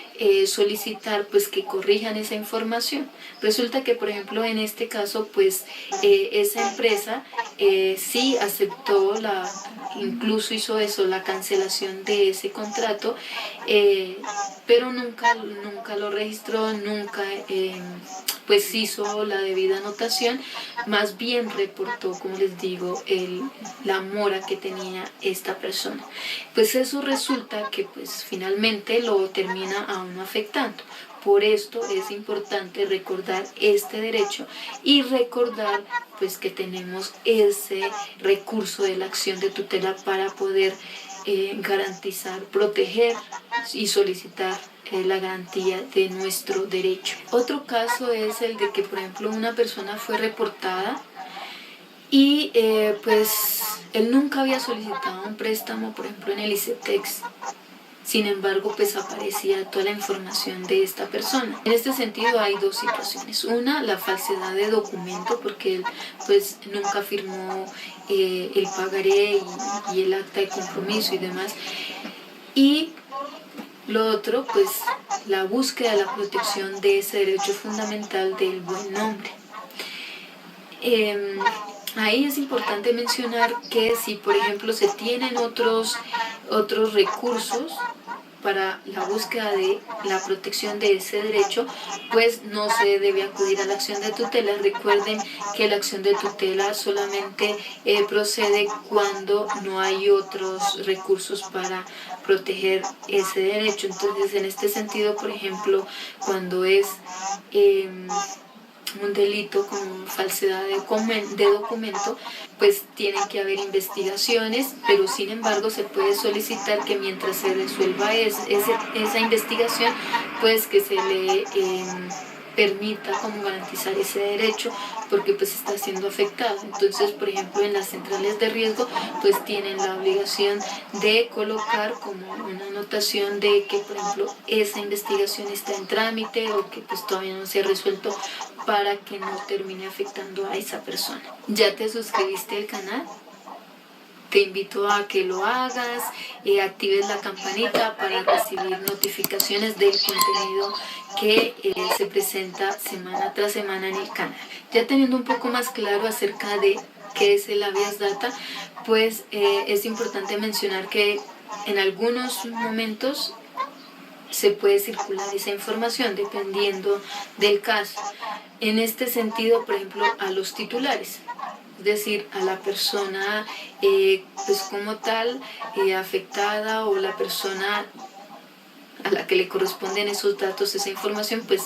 solicitar pues que corrijan esa información. Resulta que, por ejemplo, en este caso, pues esa empresa sí aceptó incluso hizo eso, la cancelación de ese contrato, pero nunca lo registró, nunca pues hizo la debida anotación, más bien reportó, como les digo, la mora que tenía esta persona. Pues eso resulta que pues finalmente lo termina aún afectando. Por esto es importante recordar este derecho y recordar pues que tenemos ese recurso de la acción de tutela para poder garantizar, proteger y solicitar la garantía de nuestro derecho. Otro caso es el de que, por ejemplo, una persona fue reportada y pues él nunca había solicitado un préstamo, por ejemplo, en el ICETEX. Sin embargo, pues aparecía toda la información de esta persona. En este sentido hay dos situaciones. Una, la falsedad de documento, porque él pues nunca firmó el pagaré y el acta de compromiso y demás. Y lo otro, pues la búsqueda de la protección de ese derecho fundamental del buen nombre. Ahí es importante mencionar que si, por ejemplo, se tienen otros recursos para la búsqueda de la protección de ese derecho, pues no se debe acudir a la acción de tutela. Recuerden que la acción de tutela solamente procede cuando no hay otros recursos para proteger ese derecho. Entonces, en este sentido, por ejemplo, cuando es un delito con falsedad de documento, pues tienen que haber investigaciones, pero sin embargo se puede solicitar que mientras se resuelva esa investigación, pues que se le permita como garantizar ese derecho, porque pues está siendo afectado. Entonces, por ejemplo, en las centrales de riesgo pues tienen la obligación de colocar como una anotación de que, por ejemplo, esa investigación está en trámite o que pues todavía no se ha resuelto, para que no termine afectando a esa persona. ¿Ya te suscribiste al canal? Te invito a que lo hagas, actives la campanita para recibir notificaciones del contenido que se presenta semana tras semana en el canal. Ya teniendo un poco más claro acerca de qué es el habeas data, pues es importante mencionar que en algunos momentos se puede circular esa información dependiendo del caso. En este sentido, por ejemplo, a los titulares, es decir, a la persona pues como tal afectada, o la persona a la que le corresponden esos datos, esa información, pues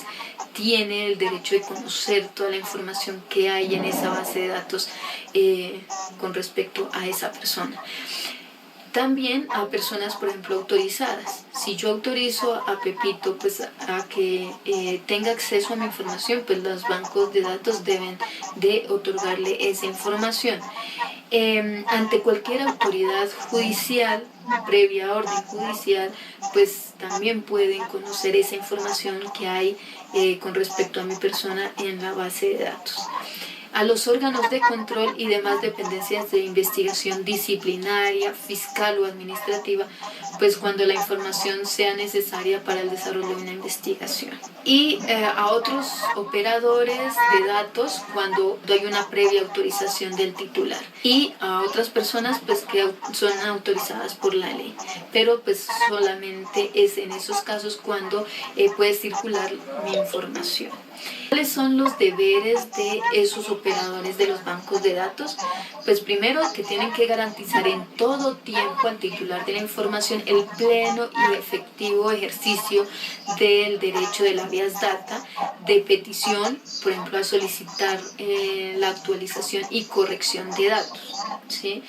tiene el derecho de conocer toda la información que hay en esa base de datos con respecto a esa persona. También a personas, por ejemplo, autorizadas. Si yo autorizo a Pepito pues a que tenga acceso a mi información, pues los bancos de datos deben de otorgarle esa información. Ante cualquier autoridad judicial, previa orden judicial, pues también pueden conocer esa información que hay con respecto a mi persona en la base de datos. A los órganos de control y demás dependencias de investigación disciplinaria, fiscal o administrativa, pues cuando la información sea necesaria para el desarrollo de una investigación. Y a otros operadores de datos cuando hay una previa autorización del titular. Y a otras personas pues que son autorizadas por la ley. Pero pues solamente es en esos casos cuando puede circular mi información. ¿Cuáles son los deberes de esos operadores de los bancos de datos? Pues primero, que tienen que garantizar en todo tiempo al titular de la información el pleno y efectivo ejercicio del derecho del habeas data, de petición, por ejemplo, a solicitar la actualización y corrección de datos, ¿sí?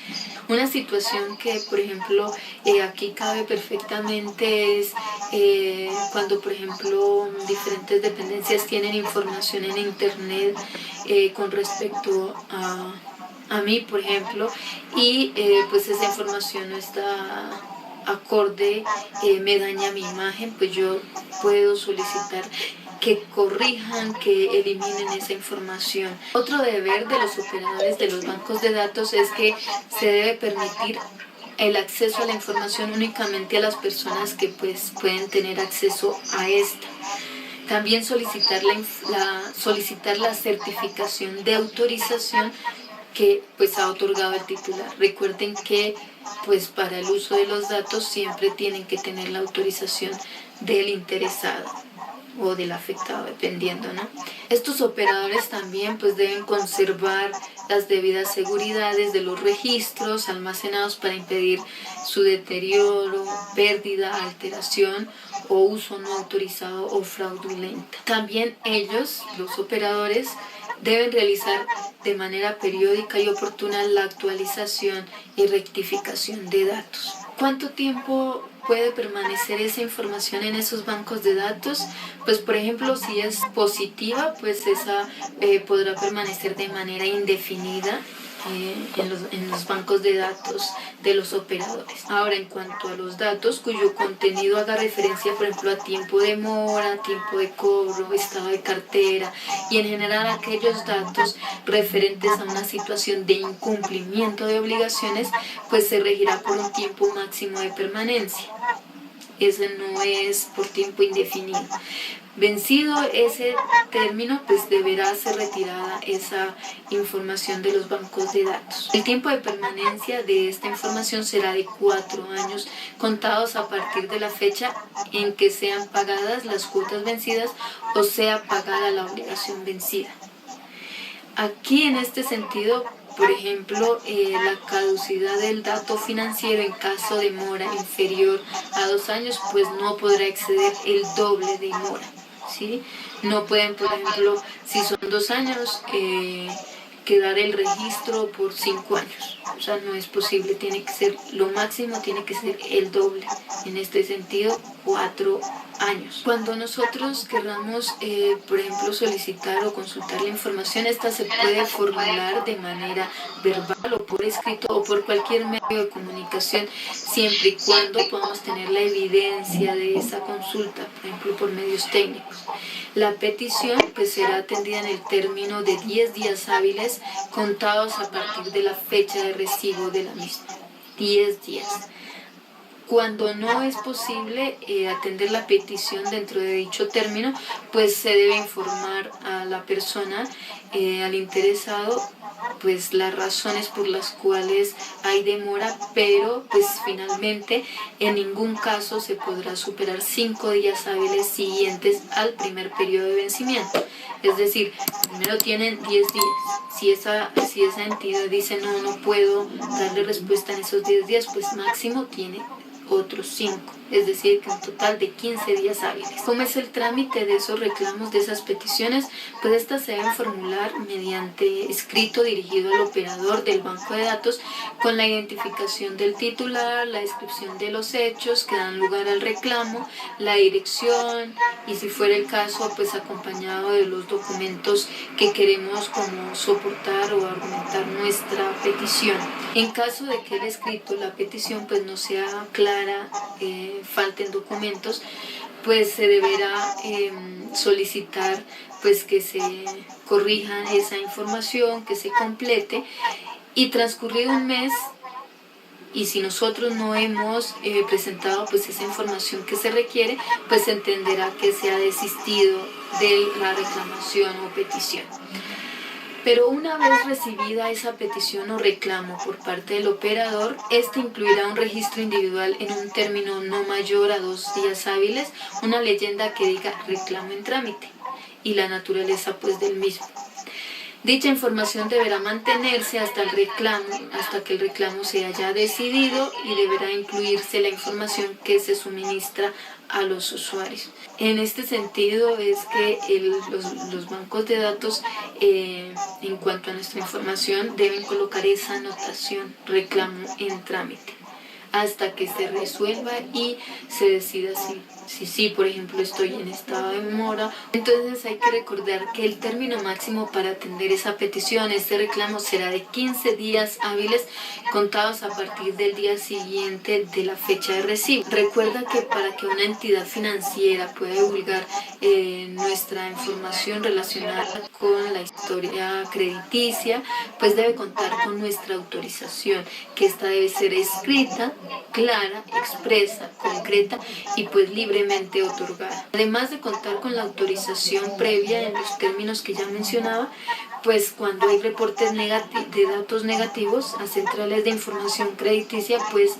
Una situación que, por ejemplo, aquí cabe perfectamente es cuando, por ejemplo, diferentes dependencias tienen información en internet con respecto a mí, por ejemplo, y pues esa información no está acorde, me daña mi imagen, pues yo puedo solicitar que corrijan, que eliminen esa información. Otro deber de los operadores de los bancos de datos es que se debe permitir el acceso a la información únicamente a las personas que pues pueden tener acceso a esta. También solicitar la certificación de autorización que pues ha otorgado el titular. Recuerden que pues para el uso de los datos siempre tienen que tener la autorización del interesado o del afectado, dependiendo, ¿no? Estos operadores también pues deben conservar las debidas seguridades de los registros almacenados para impedir su deterioro, pérdida, alteración o uso no autorizado o fraudulento. También ellos, los operadores, deben realizar de manera periódica y oportuna la actualización y rectificación de datos. ¿Cuánto tiempo puede permanecer esa información en esos bancos de datos? Pues por ejemplo, si es positiva, pues esa podrá permanecer de manera indefinida en los bancos de datos de los operadores. Ahora, en cuanto a los datos cuyo contenido haga referencia, por ejemplo, a tiempo de mora, tiempo de cobro, estado de cartera y en general aquellos datos referentes a una situación de incumplimiento de obligaciones, pues se regirá por un tiempo máximo de permanencia. Ese no es por tiempo indefinido. Vencido ese término, pues deberá ser retirada esa información de los bancos de datos. El tiempo de permanencia de esta información será de 4 años, contados a partir de la fecha en que sean pagadas las cuotas vencidas o sea pagada la obligación vencida. Aquí, en este sentido, por ejemplo, la caducidad del dato financiero en caso de mora inferior a 2 años, pues no podrá exceder el doble de mora, ¿sí? No pueden, por ejemplo, si son 2 años, quedar el registro por 5 años. O sea, no es posible, tiene que ser, lo máximo tiene que ser el doble. En este sentido, 4 años. Cuando nosotros querramos, por ejemplo, solicitar o consultar la información, esta se puede formular de manera verbal o por escrito o por cualquier medio de comunicación, siempre y cuando podamos tener la evidencia de esa consulta, por ejemplo, por medios técnicos. La petición pues será atendida en el término de 10 días hábiles contados a partir de la fecha de recibo de la misma. 10 días. Cuando no es posible atender la petición dentro de dicho término, pues se debe informar a la persona, al interesado, pues las razones por las cuales hay demora, pero pues finalmente en ningún caso se podrá superar 5 días hábiles siguientes al primer periodo de vencimiento. Es decir, primero tienen 10 días. Si esa entidad dice no puedo darle respuesta en esos 10 días, pues máximo tiene otros 5, es decir, que un total de 15 días hábiles. ¿Cómo es el trámite de esos reclamos, de esas peticiones? Pues estas se deben formular mediante escrito dirigido al operador del banco de datos con la identificación del titular, la descripción de los hechos que dan lugar al reclamo, la dirección y, si fuera el caso, pues acompañado de los documentos que queremos como soportar o argumentar nuestra petición. En caso de que el escrito, la petición, pues no sea clara, falten documentos, pues se deberá solicitar pues que se corrija esa información, que se complete, y transcurrido un mes, y si nosotros no hemos presentado pues esa información que se requiere, pues se entenderá que se ha desistido de la reclamación o petición. Pero una vez recibida esa petición o reclamo por parte del operador, este incluirá un registro individual en un término no mayor a 2 días hábiles, una leyenda que diga reclamo en trámite y la naturaleza pues del mismo. Dicha información deberá mantenerse hasta que el reclamo se haya decidido, y deberá incluirse la información que se suministra a los usuarios. En este sentido es que los bancos de datos, en cuanto a nuestra información, deben colocar esa anotación, reclamo en trámite, hasta que se resuelva y se decida si por ejemplo, estoy en estado de mora. Entonces hay que recordar que el término máximo para atender esa petición, este reclamo, será de 15 días hábiles contados a partir del día siguiente de la fecha de recibo. Recuerda que para que una entidad financiera pueda divulgar nuestra información relacionada con la historia crediticia, pues debe contar con nuestra autorización, que esta debe ser escrita, clara, expresa, concreta y pues libremente otorgada. Además de contar con la autorización previa en los términos que ya mencionaba, pues cuando hay reportes de datos negativos a centrales de información crediticia, pues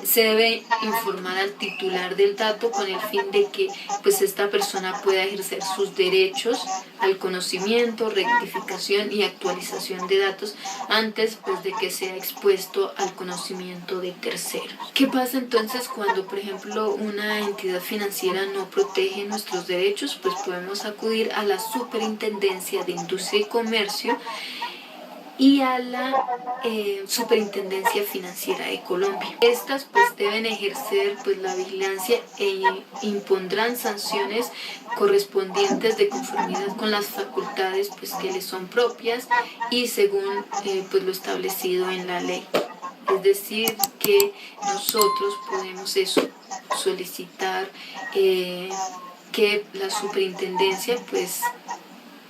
se debe informar al titular del dato con el fin de que pues esta persona pueda ejercer sus derechos al conocimiento, rectificación y actualización de datos antes pues de que sea expuesto al conocimiento de terceros. ¿Qué pasa entonces cuando, por ejemplo, una entidad financiera no protege nuestros derechos? Pues podemos acudir a la Superintendencia de Industria y Comercio y a la Superintendencia Financiera de Colombia. Estas pues deben ejercer pues la vigilancia e impondrán sanciones correspondientes de conformidad con las facultades pues que les son propias y según pues lo establecido en la ley. Es decir, que nosotros podemos solicitar que la superintendencia pues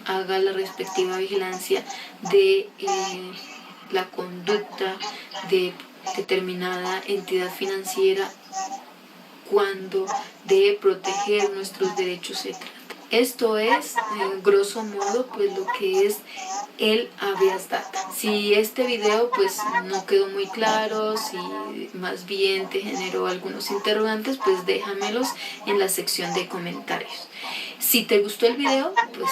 haga la respectiva vigilancia de la conducta de determinada entidad financiera cuando debe proteger nuestros derechos, etc. Esto es, grosso modo, pues lo que es el habeas data. Si este video pues no quedó muy claro, si más bien te generó algunos interrogantes, pues déjamelos en la sección de comentarios. Si te gustó el video, pues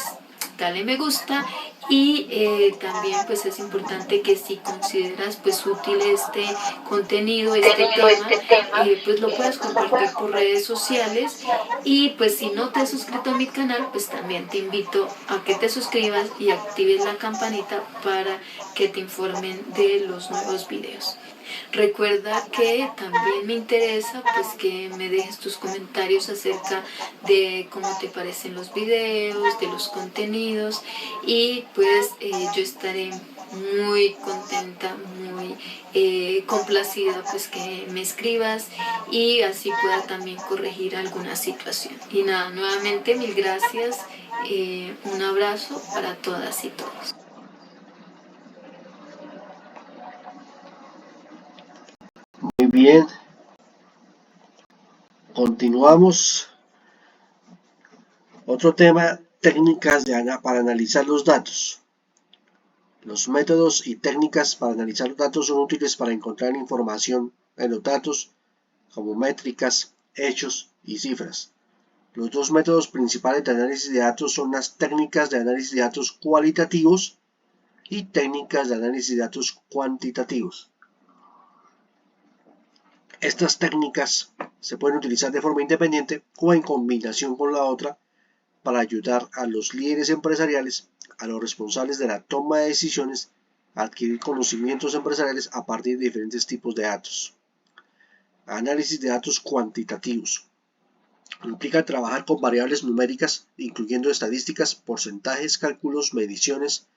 dale me gusta y también pues es importante que si consideras pues útil este contenido, este tema, pues lo puedas compartir por redes sociales y pues si no te has suscrito a mi canal pues también te invito a que te suscribas y actives la campanita para que te informen de los nuevos videos. Recuerda que también me interesa pues que me dejes tus comentarios acerca de cómo te parecen los videos, de los contenidos y pues yo estaré muy contenta, muy complacida pues que me escribas y así pueda también corregir alguna situación. Y nada, nuevamente mil gracias, un abrazo para todas y todos. Muy bien, continuamos. Otro tema, técnicas para analizar los datos. Los métodos y técnicas para analizar los datos son útiles para encontrar información en los datos como métricas, hechos y cifras. Los dos métodos principales de análisis de datos son las técnicas de análisis de datos cualitativos y técnicas de análisis de datos cuantitativos. Estas técnicas se pueden utilizar de forma independiente o en combinación con la otra para ayudar a los líderes empresariales, a los responsables de la toma de decisiones, a adquirir conocimientos empresariales a partir de diferentes tipos de datos. Análisis de datos cuantitativos. Implica trabajar con variables numéricas, incluyendo estadísticas, porcentajes, cálculos, mediciones,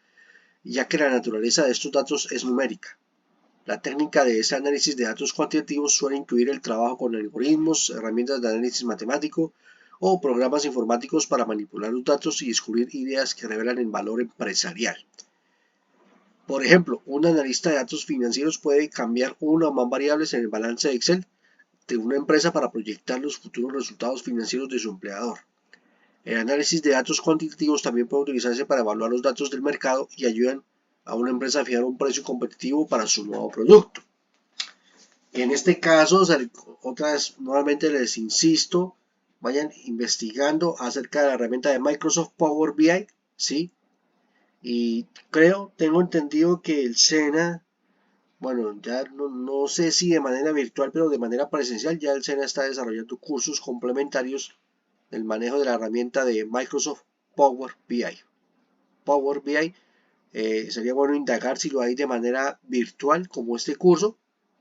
ya que la naturaleza de estos datos es numérica. La técnica de este análisis de datos cuantitativos suele incluir el trabajo con algoritmos, herramientas de análisis matemático o programas informáticos para manipular los datos y descubrir ideas que revelan el valor empresarial. Por ejemplo, un analista de datos financieros puede cambiar una o más variables en el balance de Excel de una empresa para proyectar los futuros resultados financieros de su empleador. El análisis de datos cuantitativos también puede utilizarse para evaluar los datos del mercado y ayudan a una empresa a fijar un precio competitivo para su nuevo producto. En este caso, otra vez, nuevamente les insisto, vayan investigando acerca de la herramienta de Microsoft Power BI, ¿sí? Y tengo entendido que el SENA, bueno, ya no sé si de manera virtual, pero de manera presencial, ya el SENA está desarrollando cursos complementarios del manejo de la herramienta de Microsoft Power BI. Power BI, sería bueno indagar si lo hay de manera virtual como este curso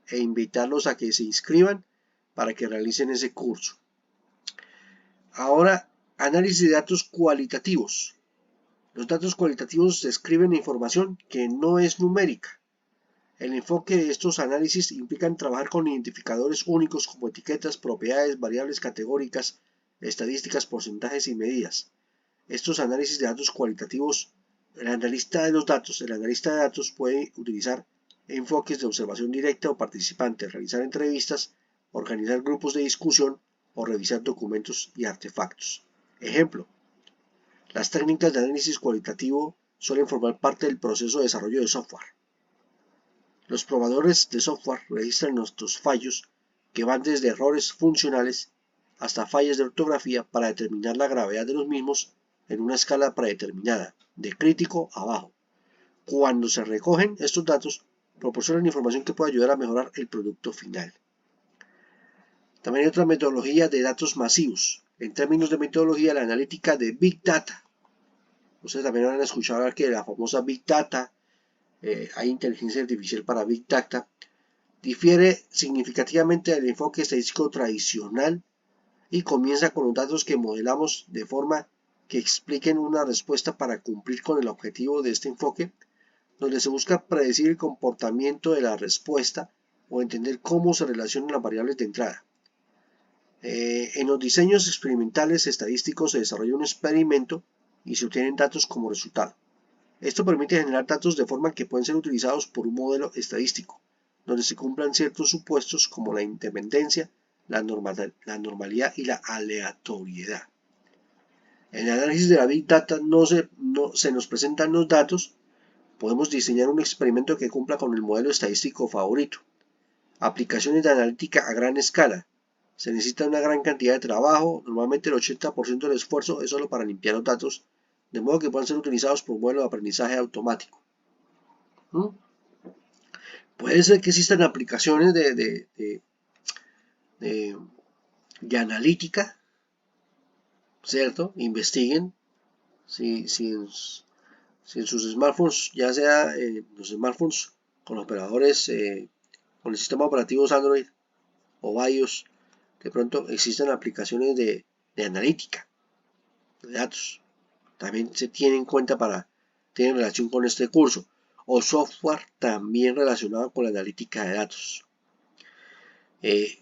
e invitarlos a que se inscriban para que realicen ese curso. Ahora, análisis de datos cualitativos. Los datos cualitativos describen información que no es numérica. El enfoque de estos análisis implica trabajar con identificadores únicos como etiquetas, propiedades, variables categóricas, estadísticas, porcentajes y medidas. Estos análisis de datos cualitativos, el analista de datos puede utilizar enfoques de observación directa o participante, realizar entrevistas, organizar grupos de discusión o revisar documentos y artefactos. Ejemplo, las técnicas de análisis cualitativo suelen formar parte del proceso de desarrollo de software. Los probadores de software registran nuestros fallos que van desde errores funcionales hasta fallas de ortografía para determinar la gravedad de los mismos en una escala predeterminada, de crítico a bajo. Cuando se recogen estos datos, proporcionan información que puede ayudar a mejorar el producto final. También hay otra metodología de datos masivos. En términos de metodología, la analítica de Big Data. Ustedes también han escuchado hablar que de la famosa Big Data, hay inteligencia artificial para Big Data, difiere significativamente del enfoque estadístico tradicional y comienza con los datos que modelamos de forma que expliquen una respuesta para cumplir con el objetivo de este enfoque, donde se busca predecir el comportamiento de la respuesta o entender cómo se relacionan las variables de entrada. En los diseños experimentales estadísticos se desarrolla un experimento y se obtienen datos como resultado. Esto permite generar datos de forma que pueden ser utilizados por un modelo estadístico, donde se cumplan ciertos supuestos como la independencia, la normalidad y la aleatoriedad. En el análisis de la Big Data se nos presentan los datos. Podemos diseñar un experimento que cumpla con el modelo estadístico favorito. Aplicaciones de analítica a gran escala. Se necesita una gran cantidad de trabajo, normalmente el 80% del esfuerzo es solo para limpiar los datos, de modo que puedan ser utilizados por un modelo de aprendizaje automático. Puede ser que existan aplicaciones de analítica, ¿cierto? Investiguen si en sus smartphones, ya sea los smartphones con operadores, con el sistema operativo Android o iOS, de pronto existen aplicaciones de analítica de datos. También se tiene en cuenta tienen relación con este curso, o software también relacionado con la analítica de datos.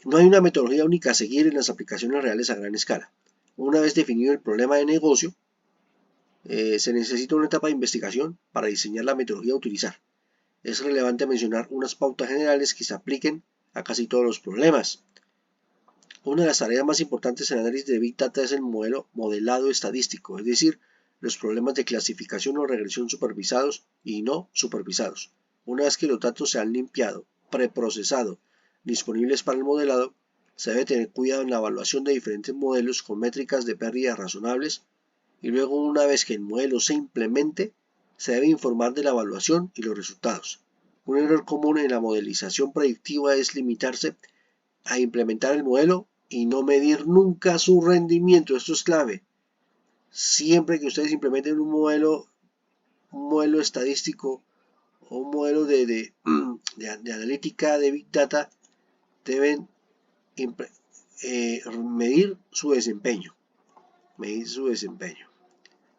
No hay una metodología única a seguir en las aplicaciones reales a gran escala. Una vez definido el problema de negocio, se necesita una etapa de investigación para diseñar la metodología a utilizar. Es relevante mencionar unas pautas generales que se apliquen a casi todos los problemas. Una de las tareas más importantes en el análisis de Big Data es el modelado estadístico, es decir, los problemas de clasificación o regresión supervisados y no supervisados. Una vez que los datos se han limpiado, preprocesado, disponibles para el modelado, se debe tener cuidado en la evaluación de diferentes modelos con métricas de pérdida razonables y luego, una vez que el modelo se implemente, se debe informar de la evaluación y los resultados. Un error común en la modelización predictiva es limitarse a implementar el modelo y no medir nunca su rendimiento. Esto es clave. Siempre que ustedes implementen un modelo estadístico o un modelo de analítica de Big Data, deben medir su desempeño.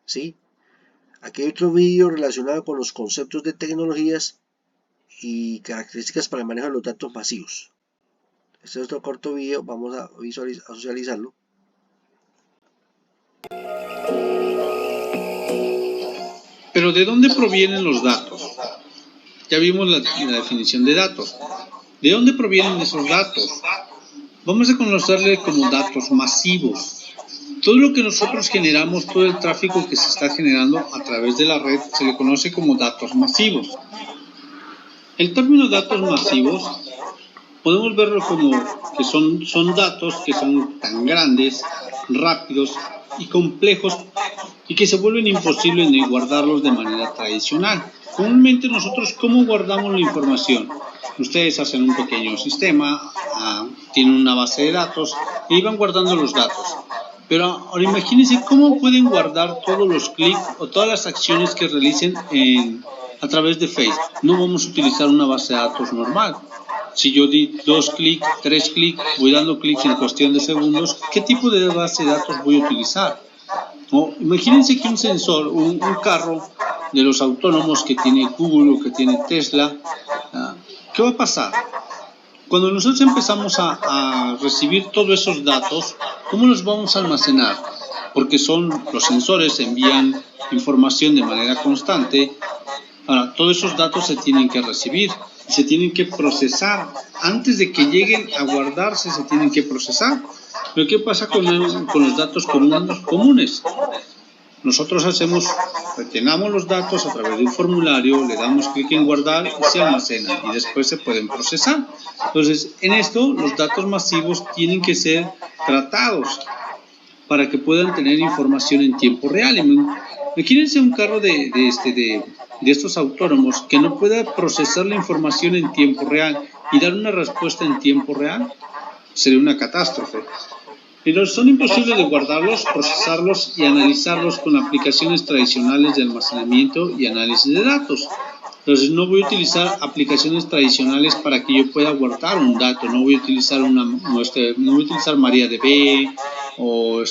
¿Sí? Aquí hay otro vídeo relacionado con los conceptos de tecnologías y características para el manejo de los datos masivos. Este es otro corto vídeo, vamos a socializarlo. Pero ¿de dónde provienen los datos? Ya vimos la definición de datos. ¿De dónde provienen esos datos? Vamos a conocerle como datos masivos. Todo lo que nosotros generamos, todo el tráfico que se está generando a través de la red, se le conoce como datos masivos. El término datos masivos podemos verlo como que son datos que son tan grandes, rápidos y complejos y que se vuelven imposibles de guardarlos de manera tradicional. Comúnmente nosotros, ¿cómo guardamos la información? Ustedes hacen un pequeño sistema, tienen una base de datos y van guardando los datos. Pero ahora imagínense cómo pueden guardar todos los clics o todas las acciones que realicen a través de Facebook. No vamos a utilizar una base de datos normal. Si yo di 2 clics, 3 clics, voy dando clics en cuestión de segundos, ¿qué tipo de base de datos voy a utilizar? Imagínense que un sensor, un carro de los autónomos que tiene Google o que tiene Tesla, ¿qué va a pasar? Cuando nosotros empezamos a recibir todos esos datos, ¿cómo los vamos a almacenar? Porque los sensores envían información de manera constante. Ahora, todos esos datos se tienen que recibir y se tienen que procesar. Antes de que lleguen a guardarse, se tienen que procesar. Pero ¿qué pasa con los datos comunes? nosotros rellenamos los datos a través de un formulario, le damos clic en guardar y se almacenan y después se pueden procesar. Entonces, en esto los datos masivos tienen que ser tratados para que puedan tener información en tiempo real. Imagínense un carro de estos autónomos que no pueda procesar la información en tiempo real y dar una respuesta en tiempo real. Sería una catástrofe. Pero son imposibles de guardarlos, procesarlos y analizarlos con aplicaciones tradicionales de almacenamiento y análisis de datos. Entonces no voy a utilizar aplicaciones tradicionales para que yo pueda guardar un dato. No voy a utilizar MariaDB o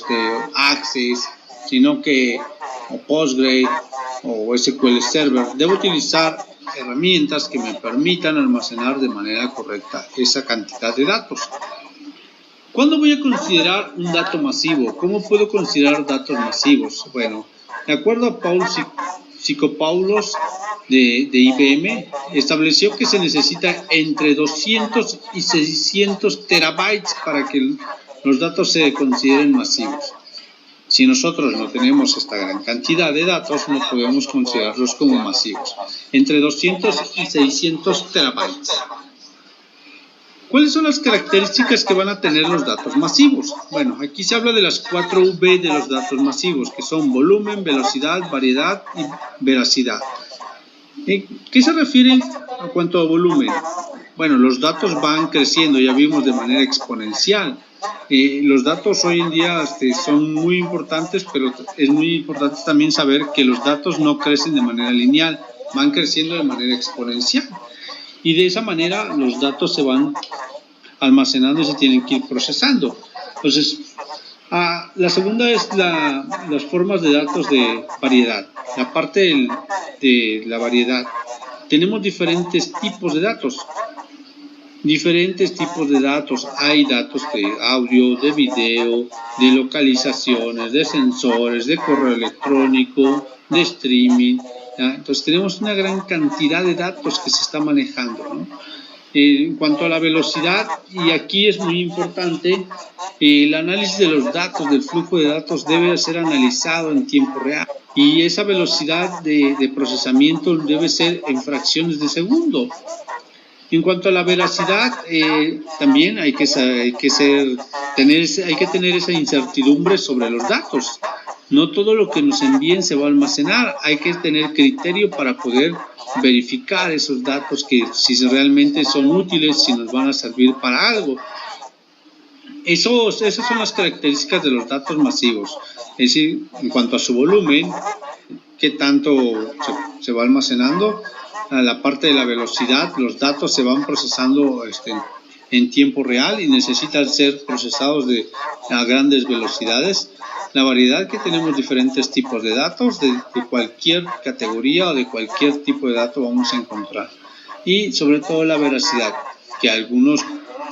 Access, sino que o Postgre o SQL Server. Debo utilizar herramientas que me permitan almacenar de manera correcta esa cantidad de datos. ¿Cuándo voy a considerar un dato masivo? ¿Cómo puedo considerar datos masivos? Bueno, de acuerdo a Paul Psicopoulos de IBM, estableció que se necesita entre 200 y 600 terabytes para que los datos se consideren masivos. Si nosotros no tenemos esta gran cantidad de datos, no podemos considerarlos como masivos. Entre 200 y 600 terabytes. ¿Cuáles son las características que van a tener los datos masivos? Bueno, aquí se habla de las 4 V de los datos masivos, que son volumen, velocidad, variedad y veracidad. ¿Qué se refiere en cuanto a volumen? Bueno, los datos van creciendo, ya vimos, de manera exponencial. Los datos hoy en día son muy importantes, pero es muy importante también saber que los datos no crecen de manera lineal, van creciendo de manera exponencial. Y de esa manera los datos se van almacenando y se tienen que ir procesando. Entonces, la segunda es las formas de datos de variedad. La parte de la variedad. Tenemos diferentes tipos de datos. Hay datos de audio, de video, de localizaciones, de sensores, de correo electrónico, de streaming. ¿Ya? Entonces tenemos una gran cantidad de datos que se está manejando, ¿no? En cuanto a la velocidad, y aquí es muy importante, el análisis de los datos, del flujo de datos debe ser analizado en tiempo real y esa velocidad de procesamiento debe ser en fracciones de segundo. En cuanto a la veracidad, también hay que tener esa incertidumbre sobre los datos. No todo lo que nos envíen se va a almacenar. Hay que tener criterio para poder verificar esos datos, que si realmente son útiles, si nos van a servir para algo. Esas son las características de los datos masivos. Es decir, en cuanto a su volumen, qué tanto se va almacenando. A la parte de la velocidad, los datos se van procesando en tiempo real y necesitan ser procesados a grandes velocidades. La variedad, que tenemos diferentes tipos de datos, de cualquier categoría o de cualquier tipo de dato vamos a encontrar. Y sobre todo la veracidad, que algunos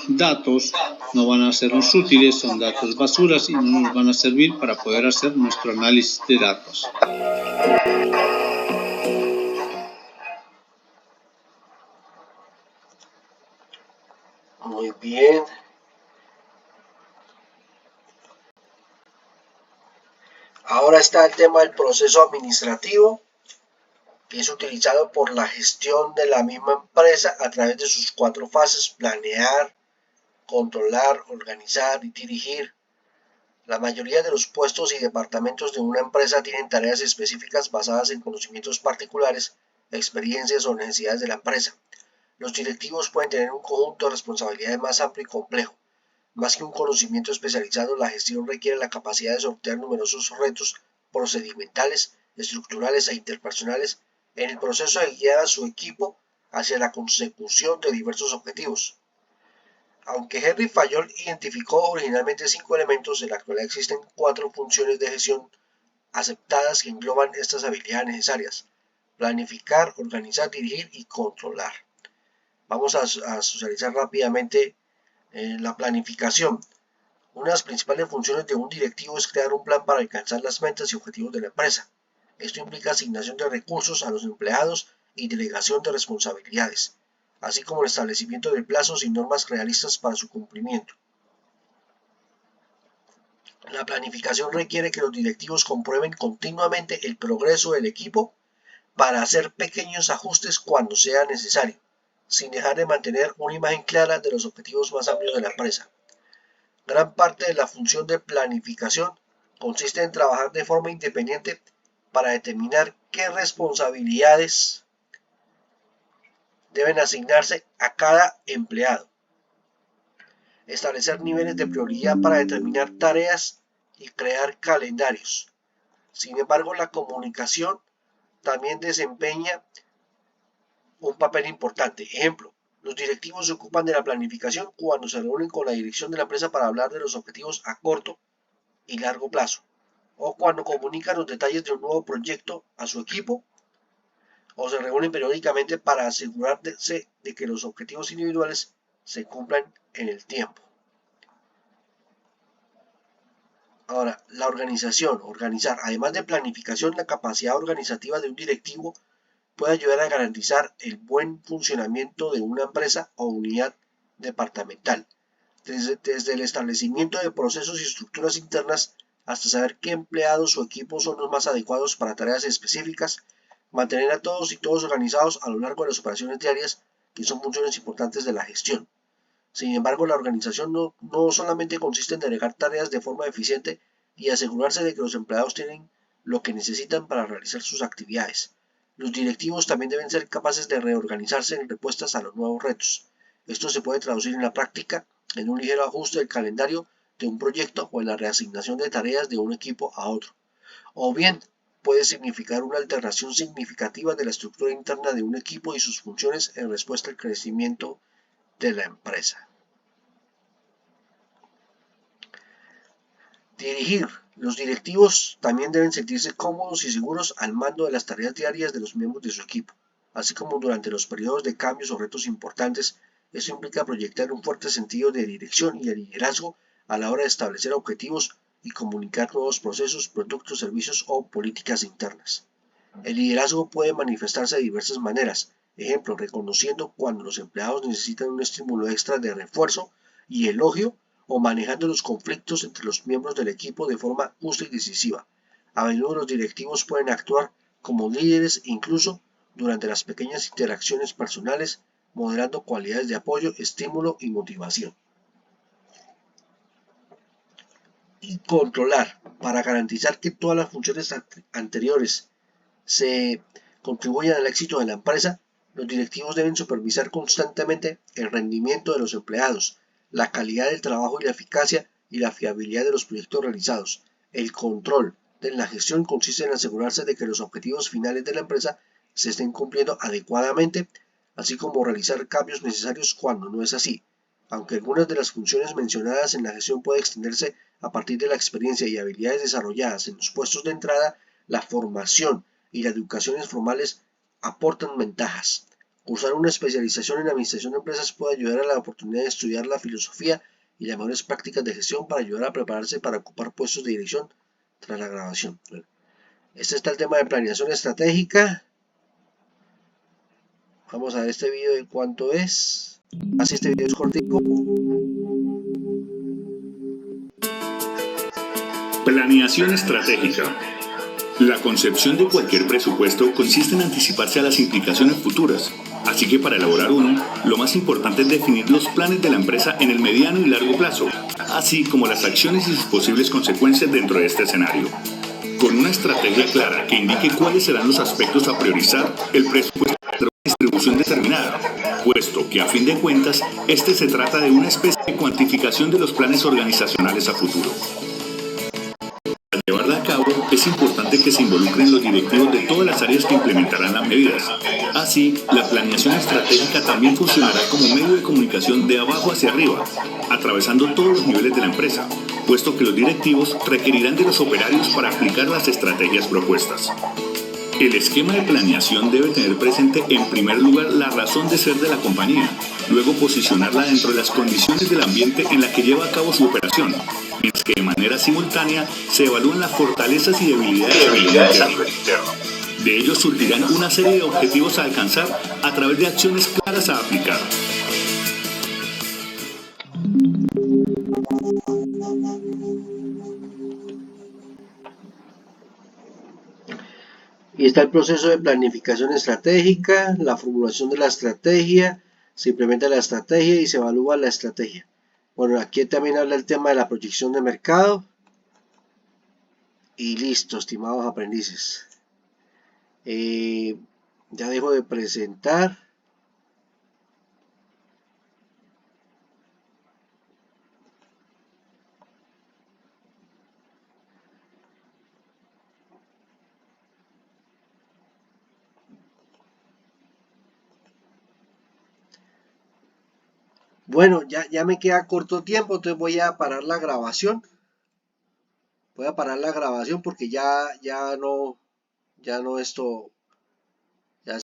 datos no van a sernos útiles, son datos basuras y no nos van a servir para poder hacer nuestro análisis de datos. Muy bien. Ahora está el tema del proceso administrativo, que es utilizado por la gestión de la misma empresa a través de sus 4 fases: planear, controlar, organizar y dirigir. La mayoría de los puestos y departamentos de una empresa tienen tareas específicas basadas en conocimientos particulares, experiencias o necesidades de la empresa. Los directivos pueden tener un conjunto de responsabilidades más amplio y complejo. Más que un conocimiento especializado, la gestión requiere la capacidad de sortear numerosos retos procedimentales, estructurales e interpersonales en el proceso de guiar a su equipo hacia la consecución de diversos objetivos. Aunque Henry Fayol identificó originalmente 5 elementos, en la actualidad existen 4 funciones de gestión aceptadas que engloban estas habilidades necesarias: planificar, organizar, dirigir y controlar. Vamos a socializar rápidamente la planificación. Una de las principales funciones de un directivo es crear un plan para alcanzar las metas y objetivos de la empresa. Esto implica asignación de recursos a los empleados y delegación de responsabilidades, así como el establecimiento de plazos y normas realistas para su cumplimiento. La planificación requiere que los directivos comprueben continuamente el progreso del equipo para hacer pequeños ajustes cuando sea necesario, sin dejar de mantener una imagen clara de los objetivos más amplios de la empresa. Gran parte de la función de planificación consiste en trabajar de forma independiente para determinar qué responsabilidades deben asignarse a cada empleado, establecer niveles de prioridad para determinar tareas y crear calendarios. Sin embargo, la comunicación también desempeña un papel importante. Ejemplo, los directivos se ocupan de la planificación cuando se reúnen con la dirección de la empresa para hablar de los objetivos a corto y largo plazo, o cuando comunican los detalles de un nuevo proyecto a su equipo, o se reúnen periódicamente para asegurarse de que los objetivos individuales se cumplan en el tiempo. Ahora, la organizar, además de planificación, la capacidad organizativa de un directivo puede ayudar a garantizar el buen funcionamiento de una empresa o unidad departamental, desde el establecimiento de procesos y estructuras internas hasta saber qué empleados o equipos son los más adecuados para tareas específicas, mantener a todos y todos organizados a lo largo de las operaciones diarias, que son funciones importantes de la gestión. Sin embargo, la organización no solamente consiste en delegar tareas de forma eficiente y asegurarse de que los empleados tienen lo que necesitan para realizar sus actividades. Los directivos también deben ser capaces de reorganizarse en respuestas a los nuevos retos. Esto se puede traducir en la práctica en un ligero ajuste del calendario de un proyecto o en la reasignación de tareas de un equipo a otro. O bien puede significar una alteración significativa de la estructura interna de un equipo y sus funciones en respuesta al crecimiento de la empresa. Dirigir. Los directivos también deben sentirse cómodos y seguros al mando de las tareas diarias de los miembros de su equipo, así como durante los periodos de cambios o retos importantes. Esto implica proyectar un fuerte sentido de dirección y de liderazgo a la hora de establecer objetivos y comunicar nuevos procesos, productos, servicios o políticas internas. El liderazgo puede manifestarse de diversas maneras. Ejemplo, reconociendo cuando los empleados necesitan un estímulo extra de refuerzo y elogio, o manejando los conflictos entre los miembros del equipo de forma justa y decisiva. A menudo los directivos pueden actuar como líderes incluso durante las pequeñas interacciones personales, moderando cualidades de apoyo, estímulo y motivación. Y controlar, para garantizar que todas las funciones anteriores se contribuyan al éxito de la empresa. Los directivos deben supervisar constantemente el rendimiento de los empleados, la calidad del trabajo y la eficacia y la fiabilidad de los proyectos realizados. El control de la gestión consiste en asegurarse de que los objetivos finales de la empresa se estén cumpliendo adecuadamente, así como realizar cambios necesarios cuando no es así. Aunque algunas de las funciones mencionadas en la gestión pueden extenderse a partir de la experiencia y habilidades desarrolladas en los puestos de entrada, la formación y las educaciones formales aportan ventajas. Cursar una especialización en administración de empresas puede ayudar a la oportunidad de estudiar la filosofía y las mejores prácticas de gestión para ayudar a prepararse para ocupar puestos de dirección tras la graduación. Este está el tema de planeación estratégica. Vamos a ver este video de cuánto es. Así este video es cortico. Planeación estratégica. La concepción de cualquier presupuesto consiste en anticiparse a las implicaciones futuras, así que para elaborar uno, lo más importante es definir los planes de la empresa en el mediano y largo plazo, así como las acciones y sus posibles consecuencias dentro de este escenario. Con una estrategia clara que indique cuáles serán los aspectos a priorizar, el presupuesto tendrá una distribución determinada, puesto que a fin de cuentas, este se trata de una especie de cuantificación de los planes organizacionales a futuro. Para llevarla a cabo, es importante que se involucren los directivos de todas las áreas que implementarán las medidas. Así, la planeación estratégica también funcionará como medio de comunicación de abajo hacia arriba, atravesando todos los niveles de la empresa, puesto que los directivos requerirán de los operarios para aplicar las estrategias propuestas. El esquema de planeación debe tener presente en primer lugar la razón de ser de la compañía, luego posicionarla dentro de las condiciones del ambiente en la que lleva a cabo su operación, mientras que de manera simultánea se evalúan las fortalezas y debilidades a nivel interno. De ello surgirán una serie de objetivos a alcanzar a través de acciones claras a aplicar. Y está el proceso de planificación estratégica, la formulación de la estrategia, se implementa la estrategia y se evalúa la estrategia. Bueno, aquí también habla el tema de la proyección de mercado. Y listo, estimados aprendices. Ya dejo de presentar. Bueno, ya me queda corto tiempo, entonces voy a parar la grabación. Voy a parar la grabación porque ya no esto